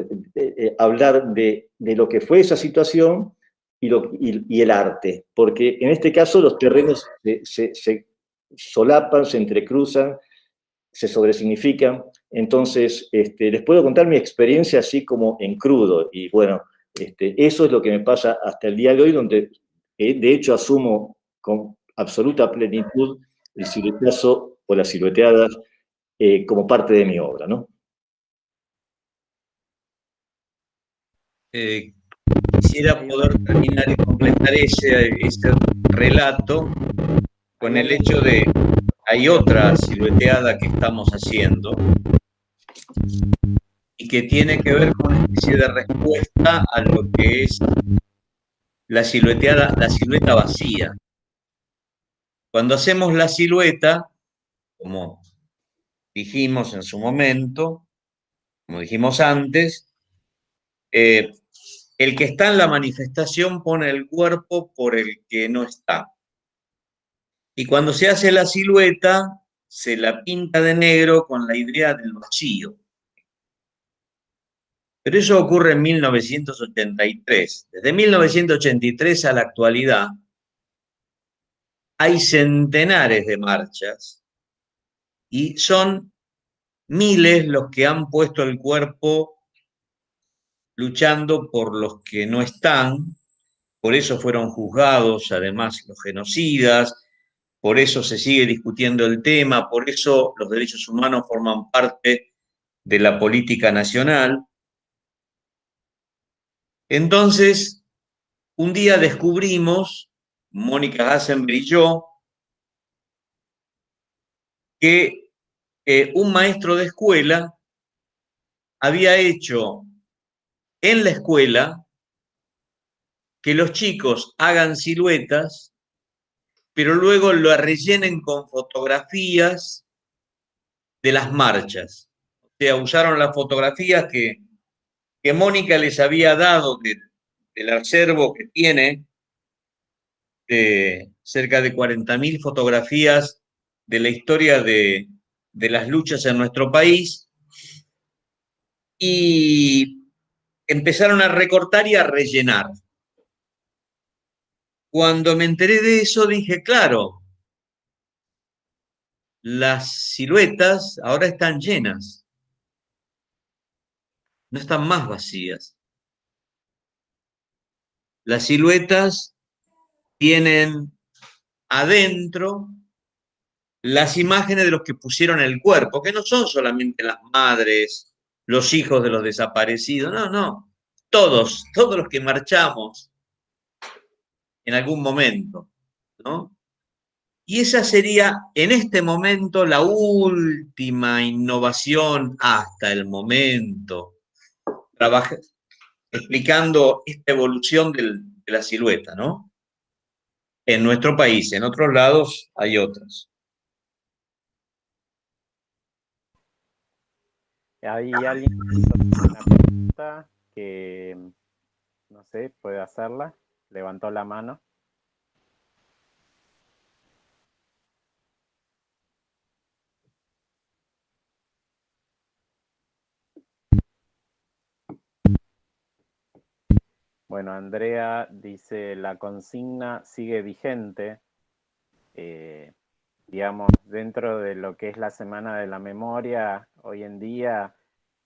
hablar de lo que fue esa situación y el arte, porque en este caso los terrenos se solapan, se entrecruzan, se sobresignifican. Entonces, les puedo contar mi experiencia así como en crudo, y bueno, eso es lo que me pasa hasta el día de hoy, donde de hecho asumo con absoluta plenitud el siluetazo o las silueteadas como parte de mi obra, ¿no? Quisiera poder terminar y completar ese relato con el hecho de hay otra silueteada que estamos haciendo y que tiene que ver con una especie de respuesta a lo que es la silueta vacía. Cuando hacemos la silueta, como dijimos en su momento, como dijimos antes, el que está en la manifestación pone el cuerpo por el que no está. Y cuando se hace la silueta, se la pinta de negro con la idea del vacío. Pero eso ocurre en 1983. Desde 1983 a la actualidad, hay centenares de marchas y son miles los que han puesto el cuerpo luchando por los que no están. Por eso fueron juzgados, además, los genocidas. Por eso se sigue discutiendo el tema. Por eso los derechos humanos forman parte de la política nacional. Entonces, un día descubrimos, Mónica Hasenberg y yo, que un maestro de escuela había hecho en la escuela que los chicos hagan siluetas, pero luego lo rellenen con fotografías de las marchas. O sea, usaron las fotografías que Mónica les había dado del acervo que tiene, de cerca de 40.000 fotografías de la historia de las luchas en nuestro país, y empezaron a recortar y a rellenar. Cuando me enteré de eso dije, claro, las siluetas ahora están llenas, no están más vacías. Las siluetas tienen adentro las imágenes de los que pusieron el cuerpo, que no son solamente las madres, los hijos de los desaparecidos, no, todos los que marchamos en algún momento, ¿no? Y esa sería, en este momento, la última innovación hasta el momento, explicando esta evolución de la silueta, ¿no? En nuestro país, en otros lados hay otras. Hay alguien que hizo una pregunta que, no sé, puede hacerla. Levantó la mano. Bueno, Andrea dice, la consigna sigue vigente, digamos, dentro de lo que es la Semana de la Memoria, hoy en día,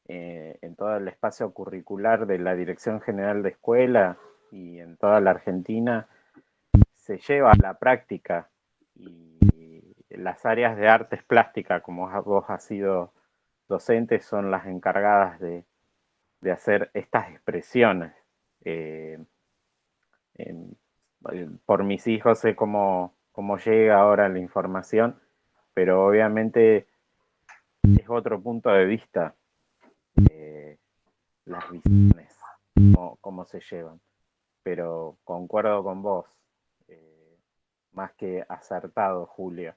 en todo el espacio curricular de la Dirección General de Escuela y en toda la Argentina, se lleva a la práctica, y las áreas de artes plásticas, como vos has sido docente, son las encargadas de hacer estas expresiones. Por mis hijos sé cómo llega ahora la información, pero obviamente es otro punto de vista, las visiones, cómo se llevan. Pero concuerdo con vos, más que acertado, Julio.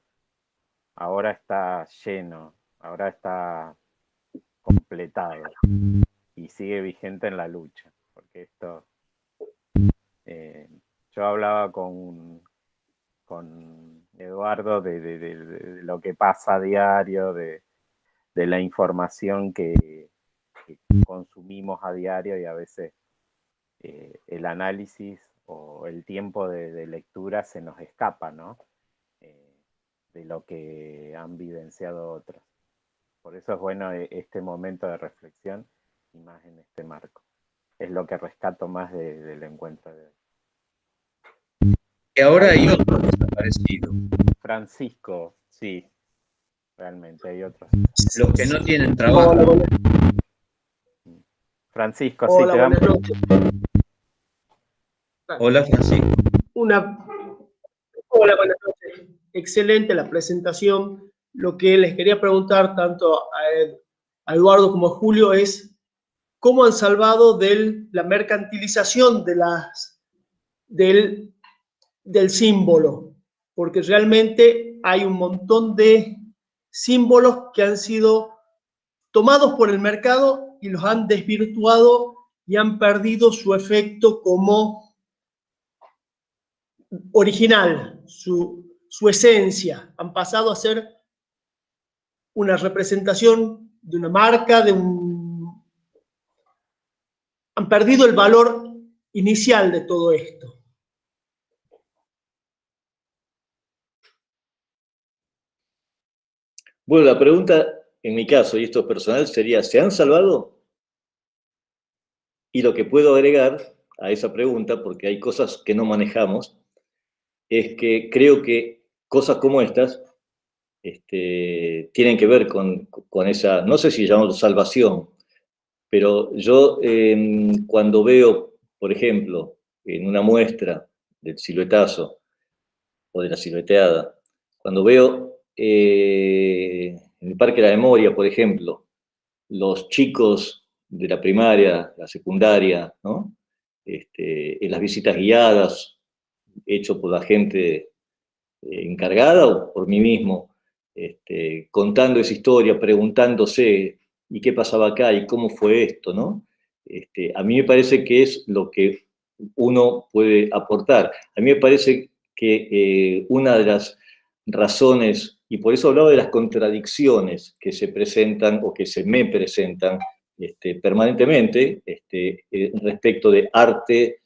Ahora está lleno, ahora está completado y sigue vigente en la lucha, porque esto, yo hablaba con Eduardo de lo que pasa a diario, de la información que consumimos a diario, y a veces el análisis o el tiempo de lectura se nos escapa, ¿no? De lo que han vivenciado otros. Por eso es bueno este momento de reflexión, y más en este marco. Es lo que rescato más del encuentro de hoy. Y ahora hay otro desaparecido. Francisco, sí, realmente hay otros. Los que no tienen trabajo. Hola, Francisco, hola, sí, te damos. buenas noches. Hola, Francisco. Hola, buenas noches. Excelente la presentación. Lo que les quería preguntar tanto a Eduardo como a Julio es cómo han salvado de la mercantilización del símbolo. porque realmente hay un montón de símbolos que han sido tomados por el mercado y los han desvirtuado y han perdido su efecto como original, su esencia. Han pasado a ser una representación de una marca, han perdido el valor inicial de todo esto. Bueno, la pregunta, en mi caso, y esto es personal, sería, ¿se han salvado? Y lo que puedo agregar a esa pregunta, porque hay cosas que no manejamos, es que creo que cosas como estas tienen que ver con esa, no sé si llamamos salvación, pero yo cuando veo, por ejemplo, en una muestra del siluetazo o de la silueteada, cuando veo en el Parque de la Memoria, por ejemplo, los chicos de la primaria, la secundaria, ¿no? En las visitas guiadas, hecho por la gente encargada o por mí mismo, contando esa historia, preguntándose, ¿y qué pasaba acá? ¿Y cómo fue esto? ¿No? A mí me parece que es lo que uno puede aportar. A mí me parece que una de las razones, y por eso hablaba de las contradicciones que se presentan o que se me presentan permanentemente respecto de arte,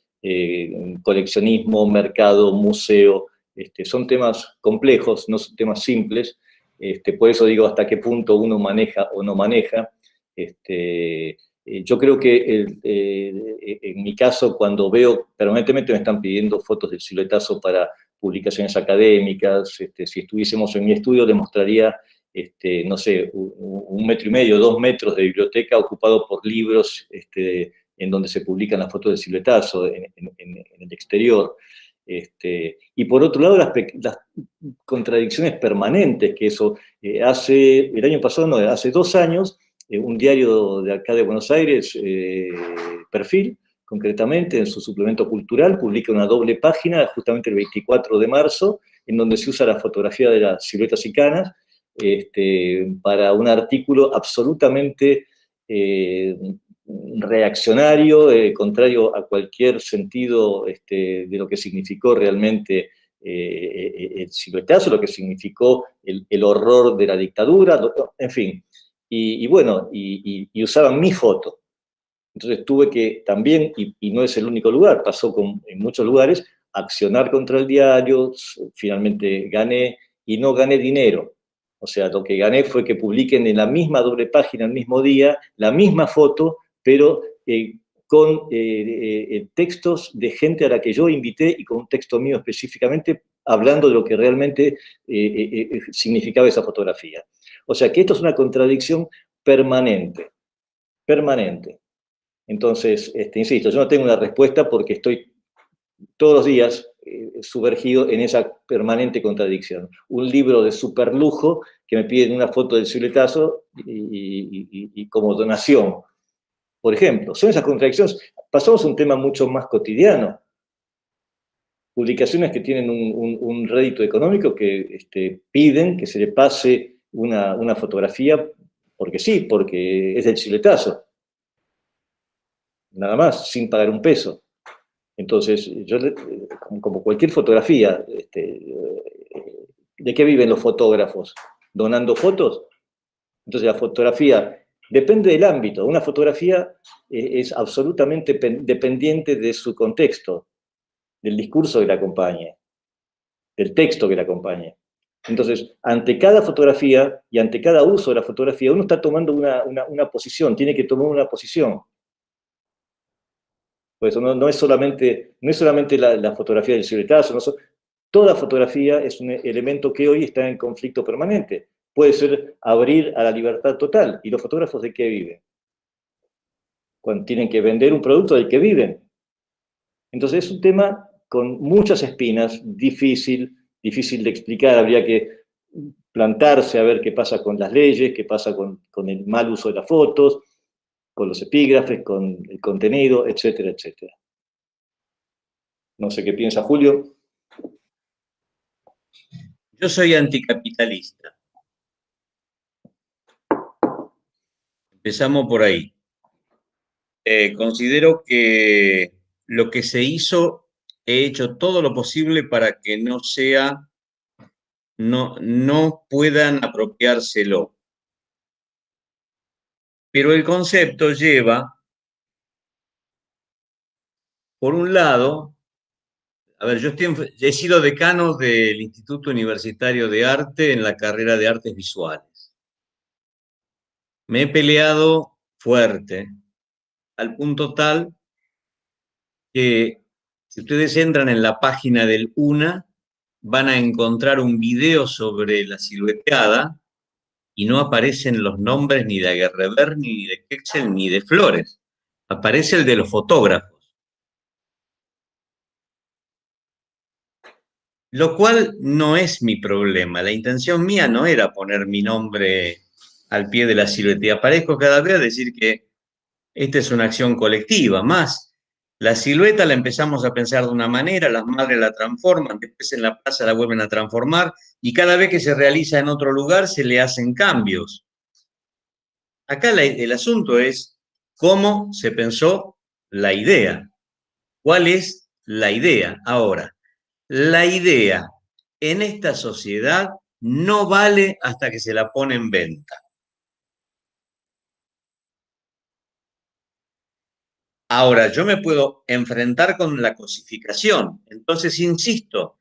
coleccionismo, mercado, museo. Son temas complejos, no son temas simples, por eso digo hasta qué punto uno maneja o no maneja. Yo creo que en mi caso, cuando veo, permanentemente me están pidiendo fotos del siluetazo para publicaciones académicas, si estuviésemos en mi estudio demostraría, no sé, 1,5 metros, 2 metros de biblioteca ocupado por libros en donde se publican las fotos del siluetazo en el exterior. Y por otro lado, las contradicciones permanentes que eso el año pasado, no, hace 2 años, un diario de acá de Buenos Aires, Perfil, concretamente, en su suplemento cultural, publica una doble página, justamente el 24 de marzo, en donde se usa la fotografía de las siluetas icanas para un artículo absolutamente reaccionario, contrario a cualquier sentido de lo que significó realmente el siluetazo, lo que significó el horror de la dictadura, en fin. Y bueno, y usaban mi foto. Entonces tuve que también, y no es el único lugar, pasó en muchos lugares, accionar contra el diario, finalmente gané, y no gané dinero. O sea, lo que gané fue que publiquen en la misma doble página, el mismo día, la misma foto, pero con textos de gente a la que yo invité y con un texto mío específicamente, hablando de lo que realmente significaba esa fotografía. O sea, que esto es una contradicción permanente, permanente. Entonces, insisto, yo no tengo una respuesta porque estoy todos los días sumergido en esa permanente contradicción. Un libro de superlujo que me piden una foto del siluetazo y como donación, por ejemplo. Son esas contradicciones. Pasamos a un tema mucho más cotidiano. Publicaciones que tienen un rédito económico que piden que se le pase una fotografía porque sí, porque es del siluetazo. Nada más, sin pagar un peso. Entonces, yo, como cualquier fotografía, ¿de qué viven los fotógrafos? ¿Donando fotos? Entonces, la fotografía depende del ámbito. Una fotografía es absolutamente dependiente de su contexto, del discurso que la acompañe, del texto que la acompañe. Entonces, ante cada fotografía y ante cada uso de la fotografía, uno está tomando una posición, tiene que tomar una posición. Por eso no es solamente la fotografía del siluetazo, toda fotografía es un elemento que hoy está en conflicto permanente. Puede ser abrir a la libertad total. ¿Y los fotógrafos de qué viven? Cuando tienen que vender un producto del que viven. Entonces es un tema con muchas espinas, difícil de explicar, habría que plantarse a ver qué pasa con las leyes, qué pasa con el mal uso de las fotos, con los epígrafes, con el contenido, etcétera, etcétera. No sé qué piensa Julio. Yo soy anticapitalista. Empezamos por ahí. Considero que lo que se hizo, he hecho todo lo posible para que no puedan apropiárselo. Pero el concepto lleva, por un lado, a ver, he sido decano del Instituto Universitario de Arte en la carrera de Artes Visuales. Me he peleado fuerte, al punto tal que si ustedes entran en la página del UNA, van a encontrar un video sobre la silueteada y no aparecen los nombres ni de Aguerreberni, ni de Quexel, ni de Flores. Aparece el de los fotógrafos. Lo cual no es mi problema. La intención mía no era poner mi nombre al pie de la silueta. Y aparezco cada vez a decir que esta es una acción colectiva. Más, la silueta la empezamos a pensar de una manera, las madres la transforman, después en la plaza la vuelven a transformar y cada vez que se realiza en otro lugar se le hacen cambios. Acá el asunto es cómo se pensó la idea. ¿Cuál es la idea? Ahora, la idea en esta sociedad no vale hasta que se la pone en venta. Ahora, yo me puedo enfrentar con la cosificación. Entonces, insisto,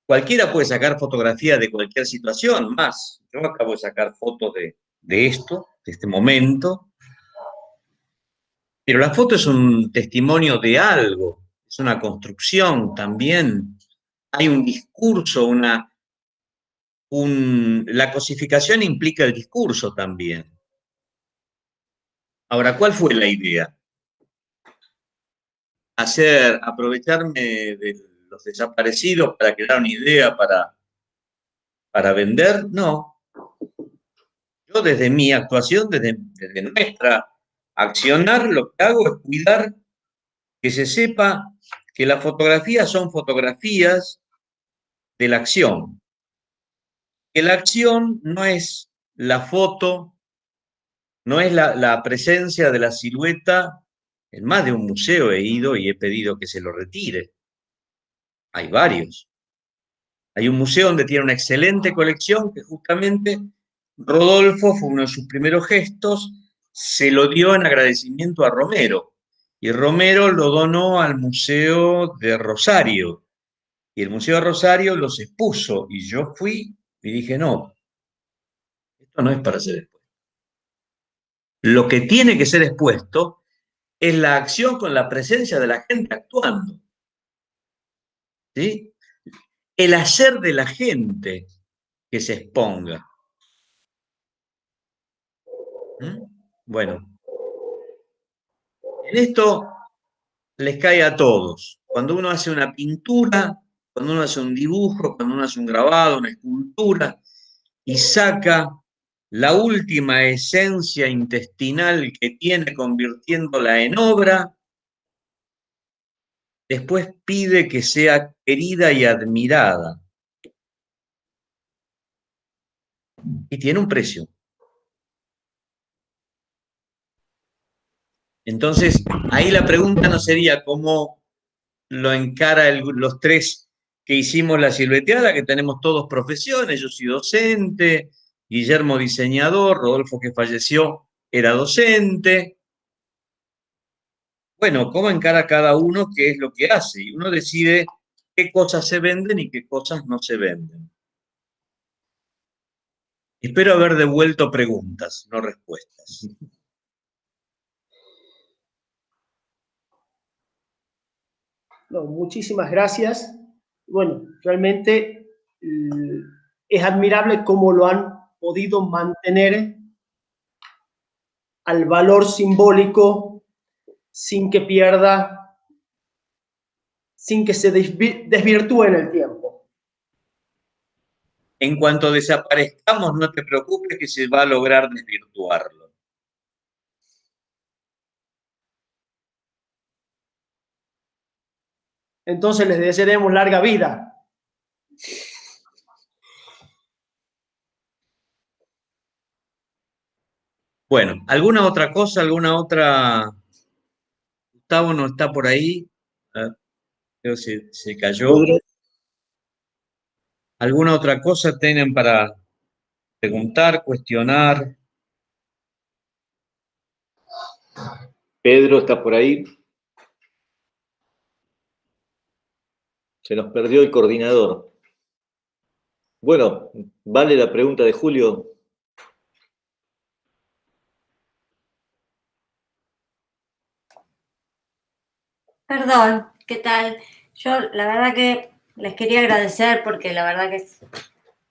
cualquiera puede sacar fotografía de cualquier situación. Más, yo acabo de sacar fotos de esto, de este momento. Pero la foto es un testimonio de algo, es una construcción también. Hay un discurso, la cosificación implica el discurso también. Ahora, ¿cuál fue la idea? Aprovecharme de los desaparecidos para crear una idea para vender, no. Yo desde mi actuación, desde nuestra accionar, lo que hago es cuidar que se sepa que las fotografías son fotografías de la acción. Que la acción no es la foto, no es la presencia de la silueta. En más de un museo he ido y he pedido que se lo retire. Hay varios. Hay un museo donde tiene una excelente colección que justamente Rodolfo fue uno de sus primeros gestos, se lo dio en agradecimiento a Romero. Y Romero lo donó al Museo de Rosario. Y el Museo de Rosario los expuso. Y yo fui y dije, no, esto no es para ser expuesto. Lo que tiene que ser expuesto es la acción con la presencia de la gente actuando. ¿Sí? El hacer de la gente que se exponga. Bueno, en esto les cae a todos. Cuando uno hace una pintura, cuando uno hace un dibujo, cuando uno hace un grabado, una escultura, y saca la última esencia intestinal que tiene convirtiéndola en obra, después pide que sea querida y admirada. Y tiene un precio. Entonces, ahí la pregunta no sería cómo lo encara los tres que hicimos la silueteada, que tenemos todos profesiones. Yo soy docente, Guillermo diseñador, Rodolfo que falleció era docente. Bueno, ¿cómo encara cada uno qué es lo que hace? Y uno decide qué cosas se venden y qué cosas no se venden. Espero haber devuelto preguntas, no respuestas. No, muchísimas gracias. Bueno, realmente es admirable cómo lo han podido mantener al valor simbólico sin que pierda, sin que se desvirtúe en el tiempo. En cuanto desaparezcamos, no te preocupes que se va a lograr desvirtuarlo. Entonces les desearemos larga vida. Bueno, ¿alguna otra cosa? ¿Alguna otra? Gustavo no está por ahí. Creo que se cayó. ¿Alguna otra cosa tienen para preguntar, cuestionar? Pedro está por ahí. Se nos perdió el coordinador. Bueno, vale la pregunta de Julio. Perdón, ¿qué tal? Yo la verdad que les quería agradecer porque la verdad que es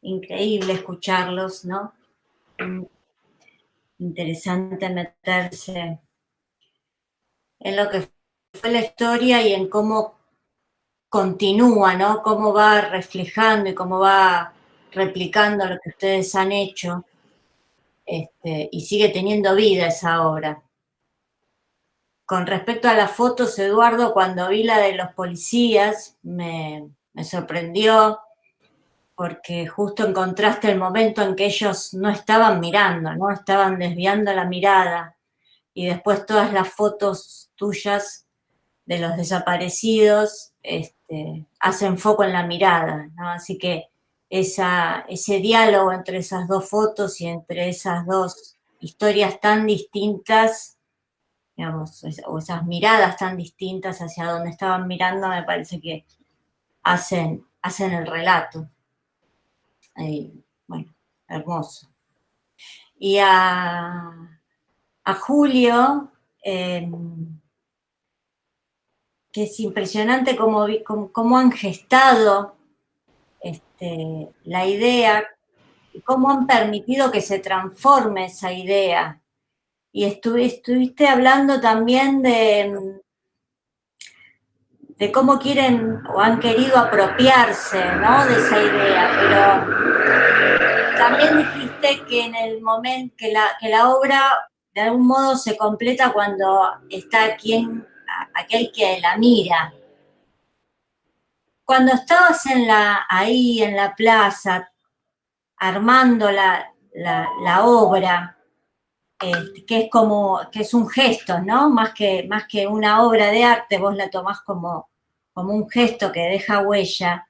increíble escucharlos, ¿no? Interesante meterse en lo que fue la historia y en cómo continúa, ¿no? Cómo va reflejando y cómo va replicando lo que ustedes han hecho, y sigue teniendo vida esa obra. Con respecto a las fotos, Eduardo, cuando vi la de los policías, me sorprendió porque justo encontraste el momento en que ellos no estaban mirando, ¿no? Estaban desviando la mirada. Y después todas las fotos tuyas de los desaparecidos hacen foco en la mirada, ¿no? Así que ese diálogo entre esas dos fotos y entre esas dos historias tan distintas, digamos, o esas miradas tan distintas hacia donde estaban mirando, me parece que hacen el relato. Bueno, hermoso. Y a Julio, que es impresionante cómo han gestado la idea y cómo han permitido que se transforme esa idea. Y estuviste hablando también de cómo quieren o han querido apropiarse, ¿no?, de esa idea, pero también dijiste que en el momento que la obra de algún modo se completa cuando está aquel que la mira. Cuando estabas ahí en la plaza armando la obra, que es un gesto, ¿no? Más que una obra de arte, vos la tomás como un gesto que deja huella.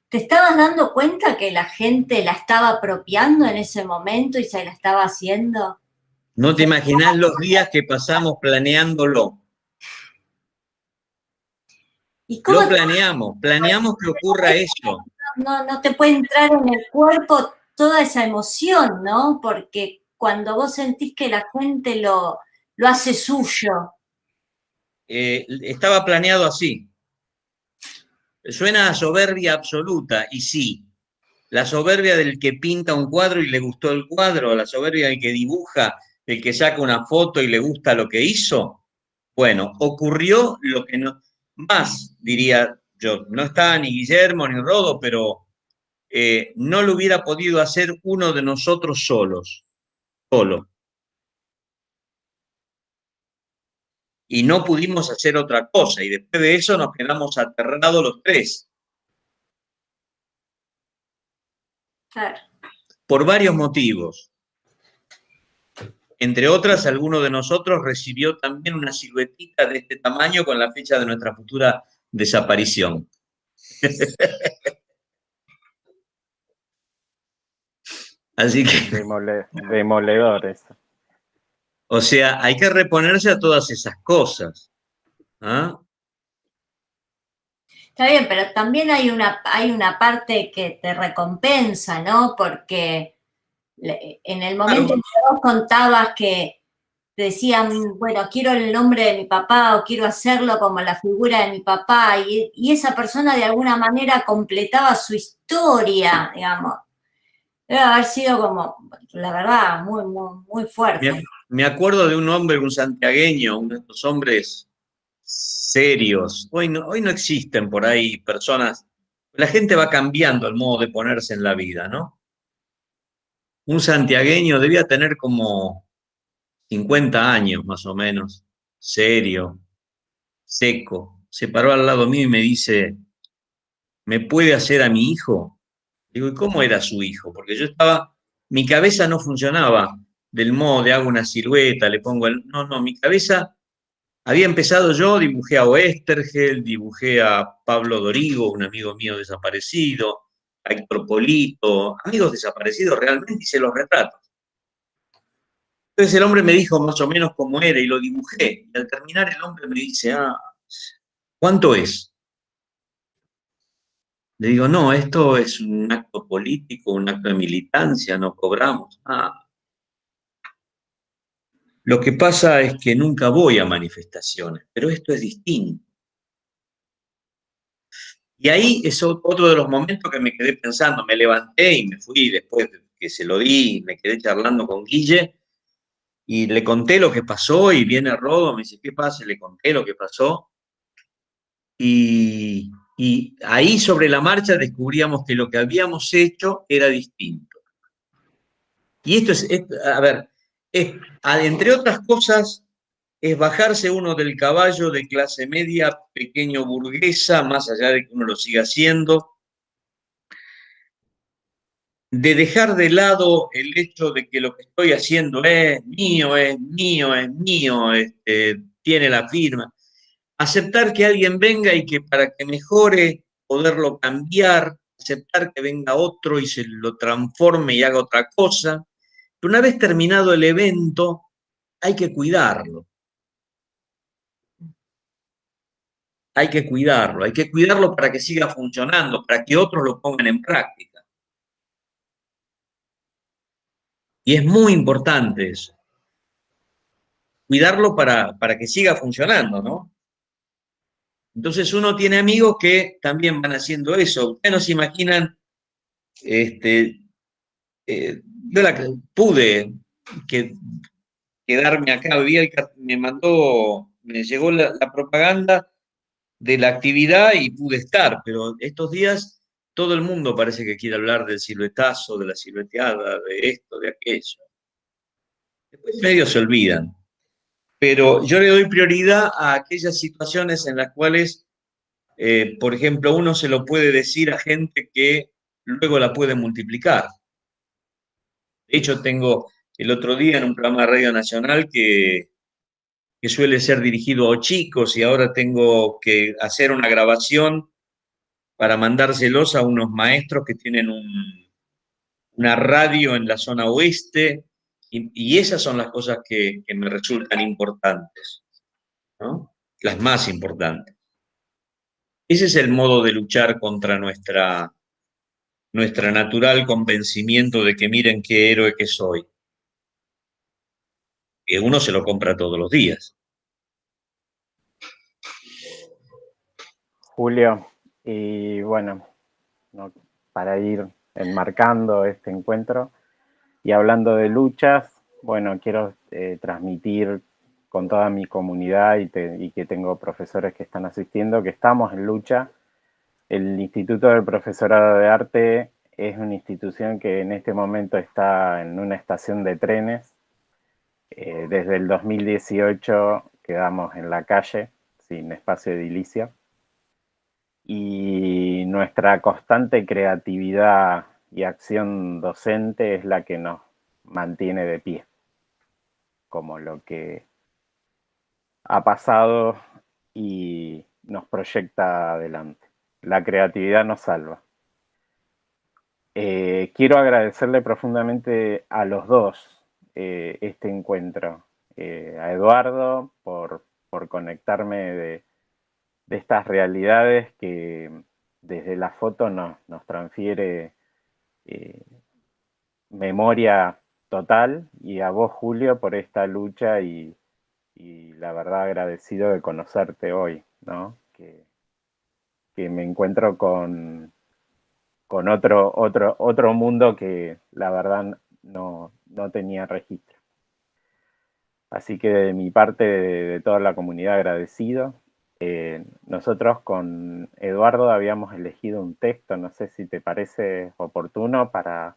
¿Te estabas dando cuenta que la gente la estaba apropiando en ese momento y se la estaba haciendo? No te imaginás los días que pasamos planeándolo. ¿Y cómo Lo planeamos que ocurra eso. No te puede entrar en el cuerpo toda esa emoción, ¿no? Porque cuando vos sentís que la gente lo hace suyo. Estaba planeado así. Suena a soberbia absoluta, y sí. La soberbia del que pinta un cuadro y le gustó el cuadro, la soberbia del que dibuja, del que saca una foto y le gusta lo que hizo. Bueno, ocurrió lo que no... Más, diría yo, no está ni Guillermo ni Rodo, pero no lo hubiera podido hacer uno de nosotros solo. Y no pudimos hacer otra cosa, y después de eso nos quedamos aterrados los tres. Claro. Por varios motivos. Entre otras, alguno de nosotros recibió también una siluetita de este tamaño con la fecha de nuestra futura desaparición. Así que... Demoledor eso. O sea, hay que reponerse a todas esas cosas. ¿Ah? Está bien, pero también hay una parte que te recompensa, ¿no? Porque en el momento en que vos contabas que decían, bueno, quiero el nombre de mi papá o quiero hacerlo como la figura de mi papá, y esa persona de alguna manera completaba su historia, digamos. Debe haber sido como, la verdad, muy, muy, muy fuerte. Me acuerdo de un hombre, un santiagueño, uno de estos hombres serios. Hoy no existen por ahí personas. La gente va cambiando el modo de ponerse en la vida, ¿no? Un santiagueño debía tener como 50 años más o menos, serio, seco. Se paró al lado mío y me dice, ¿me puede hacer a mi hijo? Digo, ¿y cómo era su hijo? Porque mi cabeza no funcionaba. del molde, hago una silueta, le pongo el... No, no, mi cabeza... Había empezado yo, dibujé a Oesterheld, dibujé a Pablo Dorigo, un amigo mío desaparecido, a Héctor Polito, amigos desaparecidos realmente, hice los retratos. Entonces el hombre me dijo más o menos cómo era y lo dibujé. Y al terminar el hombre me dice, ¿cuánto es? Le digo, no, esto es un acto político, un acto de militancia, no cobramos. Lo que pasa es que nunca voy a manifestaciones, pero esto es distinto. Y ahí es otro de los momentos que me quedé pensando. Me levanté y me fui después de que se lo di, me quedé charlando con Guille y le conté lo que pasó y viene Rodo, me dice, ¿qué pasa? Le conté lo que pasó. Y ahí sobre la marcha descubríamos que lo que habíamos hecho era distinto. Y esto a ver, entre otras cosas, es bajarse uno del caballo de clase media, pequeño burguesa, más allá de que uno lo siga haciendo, de dejar de lado el hecho de que lo que estoy haciendo es mío, tiene la firma. Aceptar que alguien venga y que para que mejore, poderlo cambiar, aceptar que venga otro y se lo transforme y haga otra cosa. Pero una vez terminado el evento, hay que cuidarlo. Hay que cuidarlo para que siga funcionando, para que otros lo pongan en práctica. Y es muy importante eso. Cuidarlo para que siga funcionando, ¿no? Entonces uno tiene amigos que también van haciendo eso. Ustedes no se imaginan, pude quedarme acá, me llegó la propaganda de la actividad y pude estar, pero estos días todo el mundo parece que quiere hablar del siluetazo, de la silueteada, de esto, de aquello. Después medio se olvidan. Pero yo le doy prioridad a aquellas situaciones en las cuales, por ejemplo, uno se lo puede decir a gente que luego la puede multiplicar. De hecho, tengo el otro día en un programa de Radio Nacional que suele ser dirigido a chicos y ahora tengo que hacer una grabación para mandárselos a unos maestros que tienen una radio en la zona oeste y esas son las cosas que me resultan importantes, ¿no? Las más importantes. Ese es el modo de luchar contra nuestra natural convencimiento de que miren qué héroe que soy. Que uno se lo compra todos los días. Julio, y bueno, para ir enmarcando este encuentro y hablando de luchas, bueno, quiero transmitir con toda mi comunidad y que tengo profesores que están asistiendo, que estamos en lucha. El Instituto del Profesorado de Arte es una institución que en este momento está en una estación de trenes. Desde el 2018 quedamos en la calle, sin espacio de edilicio. Y nuestra constante creatividad y acción docente es la que nos mantiene de pie, como lo que ha pasado y nos proyecta adelante. La creatividad nos salva. Quiero agradecerle profundamente a los dos este encuentro. A Eduardo por conectarme de estas realidades que desde la foto nos transfiere memoria total, y a vos, Julio, por esta lucha y la verdad agradecido de conocerte hoy, ¿no? Que me encuentro con otro mundo que la verdad no tenía registro. Así que de mi parte, de toda la comunidad, agradecido. Nosotros con Eduardo habíamos elegido un texto, no sé si te parece oportuno para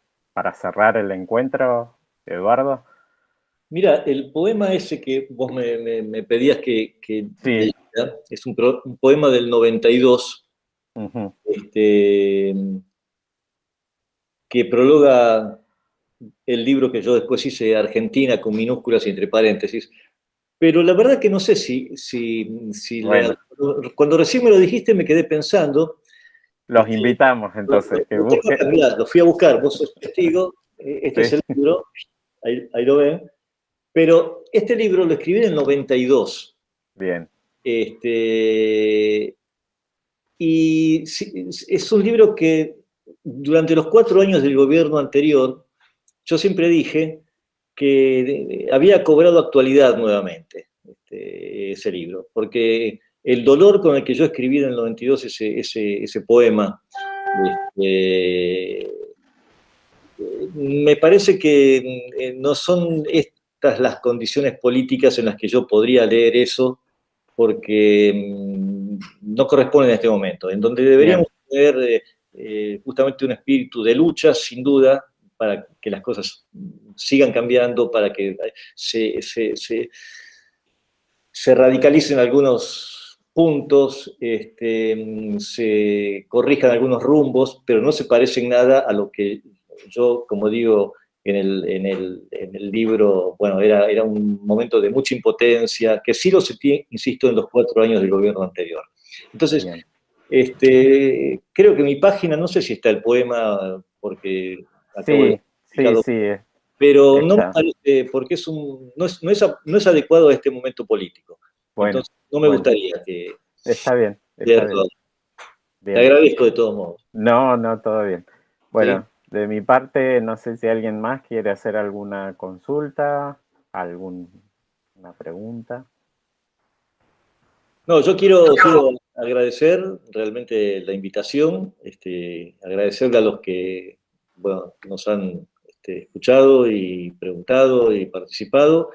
cerrar el encuentro, Eduardo. Mira, el poema ese que vos me pedías que sí. Es un poema del 92, uh-huh. Que prologa el libro que yo después hice, Argentina, con minúsculas y entre paréntesis. Pero la verdad que no sé Bueno. Cuando recién me lo dijiste me quedé pensando. Los invitamos entonces, que busquen. Lo fui a buscar, vos sos testigo, este es el libro, ahí lo ven. Pero este libro lo escribí en el 92. Bien. Y es un libro que durante los 4 años del gobierno anterior, yo siempre dije que había cobrado actualidad nuevamente ese libro, porque el dolor con el que yo escribí en el 92 ese poema, me parece que no son estas las condiciones políticas en las que yo podría leer eso, porque no corresponde en este momento, en donde deberíamos tener justamente un espíritu de lucha, sin duda, para que las cosas sigan cambiando, para que se radicalicen algunos puntos, se corrijan algunos rumbos, pero no se parecen nada a lo que yo, como digo, en el libro, bueno, era un momento de mucha impotencia, que sí lo sentí, insisto, en los 4 años del gobierno anterior. Entonces, creo que en mi página, no sé si está el poema, porque acabo de... Sí. Pero no me parece, porque no es adecuado a este momento político. Bueno, entonces, no me gustaría que... Está bien. Te agradezco de todos modos. No, todo bien. Bueno, de mi parte, no sé si alguien más quiere hacer alguna consulta, alguna pregunta. No, yo quiero agradecer realmente la invitación, agradecerle a los que, bueno, nos han escuchado y preguntado y participado.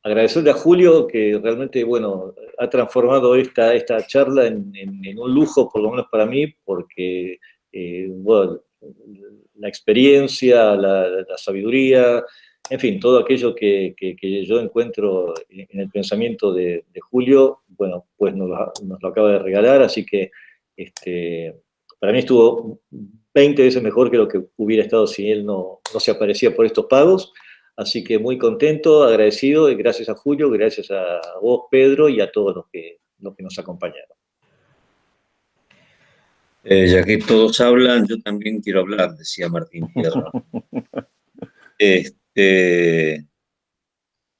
Agradecerle a Julio, que realmente, bueno, ha transformado esta charla en un lujo, por lo menos para mí, porque, bueno, la experiencia, la sabiduría, en fin, todo aquello que yo encuentro en el pensamiento de Julio, bueno, pues nos lo acaba de regalar, así que para mí estuvo 20 veces mejor que lo que hubiera estado si él no se aparecía por estos pagos. Así que muy contento, agradecido, y gracias a Julio, gracias a vos, Pedro, y a todos los que nos acompañaron. Ya que todos hablan, yo también quiero hablar, decía Martín Fierro.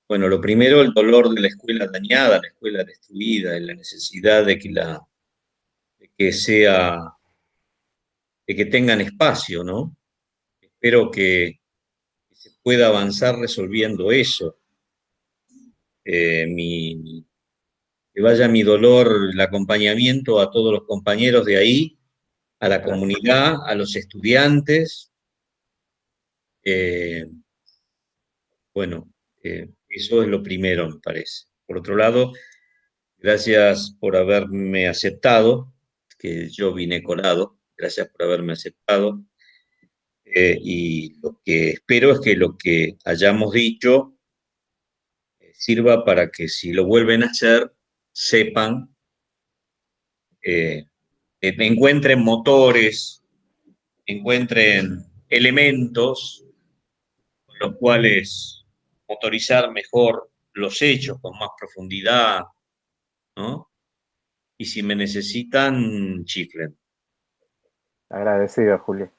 Bueno, lo primero, el dolor de la escuela dañada, la escuela destruida, y la necesidad de que tengan espacio, ¿no? Espero que se pueda avanzar resolviendo eso. Que vaya mi dolor, el acompañamiento a todos los compañeros de ahí, a la comunidad, a los estudiantes. Bueno, eso es lo primero, me parece. Por otro lado, gracias por haberme aceptado, que yo vine colado, gracias por haberme aceptado. Y lo que espero es que lo que hayamos dicho sirva para que si lo vuelven a hacer, sepan, encuentren motores, encuentren elementos con los cuales motorizar mejor los hechos con más profundidad, ¿no? Y si me necesitan, chiflen. Agradecido, Julio.